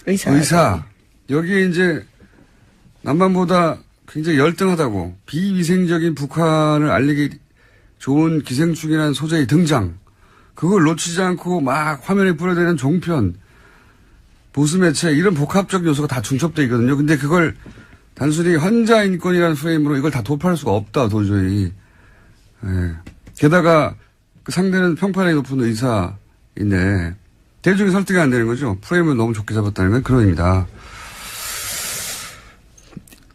의사. 여기에 이제 남한보다 굉장히 열등하다고 비위생적인 북한을 알리기 좋은 기생충이라는 소재의 등장. 그걸 놓치지 않고 막 화면에 뿌려대는 종편. 보수매체 이런 복합적 요소가 다 중첩되어 있거든요. 근데 그걸 단순히 환자 인권이라는 프레임으로 이걸 다 도파할 수가 없다 도저히. 게다가 그 상대는 평판이 높은 의사인데 대중이 설득이 안 되는 거죠. 프레임을 너무 좋게 잡았다는 건 그런 의미다.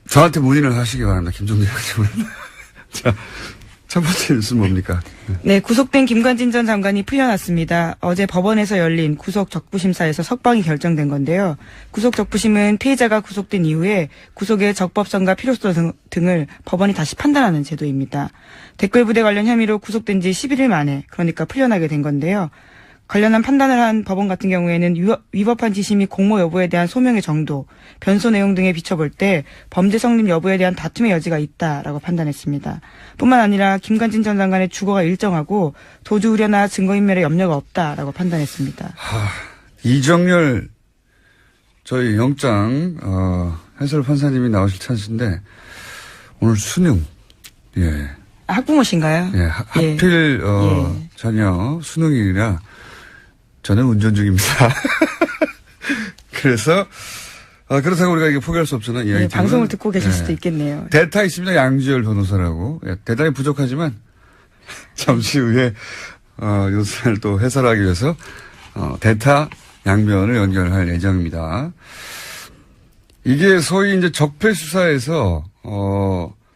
저한테 문의를 하시기 바랍니다. 김종대 의원님은. 자, 첫 번째 뉴스는 뭡니까? 네, 구속된 김관진 전 장관이 풀려났습니다. 어제 법원에서 열린 구속 적부심사에서 석방이 결정된 건데요. 구속 적부심은 피해자가 구속된 이후에 구속의 적법성과 필요성 등을 법원이 다시 판단하는 제도입니다. 댓글 부대 관련 혐의로 구속된 지 11일 만에 그러니까 풀려나게 된 건데요. 관련한 판단을 한 법원 같은 경우에는 위법한 지시 및 공모 여부에 대한 소명의 정도, 변소 내용 등에 비춰볼 때 범죄 성립 여부에 대한 다툼의 여지가 있다라고 판단했습니다. 뿐만 아니라 김관진 전 장관의 주거가 일정하고 도주 우려나 증거인멸에 염려가 없다라고 판단했습니다. 이정열 저희 영장 해설 판사님이 나오실 찬스인데 오늘 수능 예. 학부모신가요? 예, 하필 자녀 수능일이라 저는 운전 중입니다. 그래서 그렇다고 우리가 이게 포기할 수 없잖아요. 네, 방송을 듣고 계실 수도 있겠네요. 대타 있습니다. 양지열 변호사라고. 예, 대단히 부족하지만 잠시 후에 요사를 또 해설하기 위해서 대타 양변을 연결할 예정입니다. 이게 소위 이제 적폐 수사에서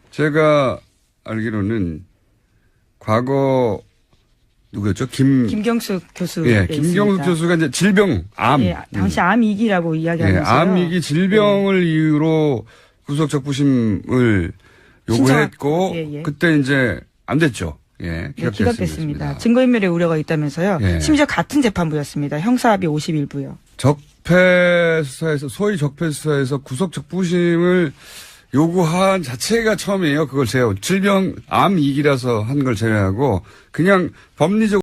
제가 알기로는 과거 누구였죠? 김경숙 교수. 예, 김경숙 교수가 이제 질병, 암. 예, 당시 암위기라고 이야기하면서요. 예, 암위기 질병을 이유로 구속 적부심을 요구했고, 그때 이제 안 됐죠. 예, 기각됐습니다. 증거인멸의 우려가 있다면서요. 예. 심지어 같은 재판부였습니다. 형사합의 51부요. 적폐 수사에서, 소위 적폐 수사에서 구속 적부심을 요구한 자체가 처음이에요. 그걸 제외하고. 질병, 암위기라서 한 걸 제외하고, 그냥 법리적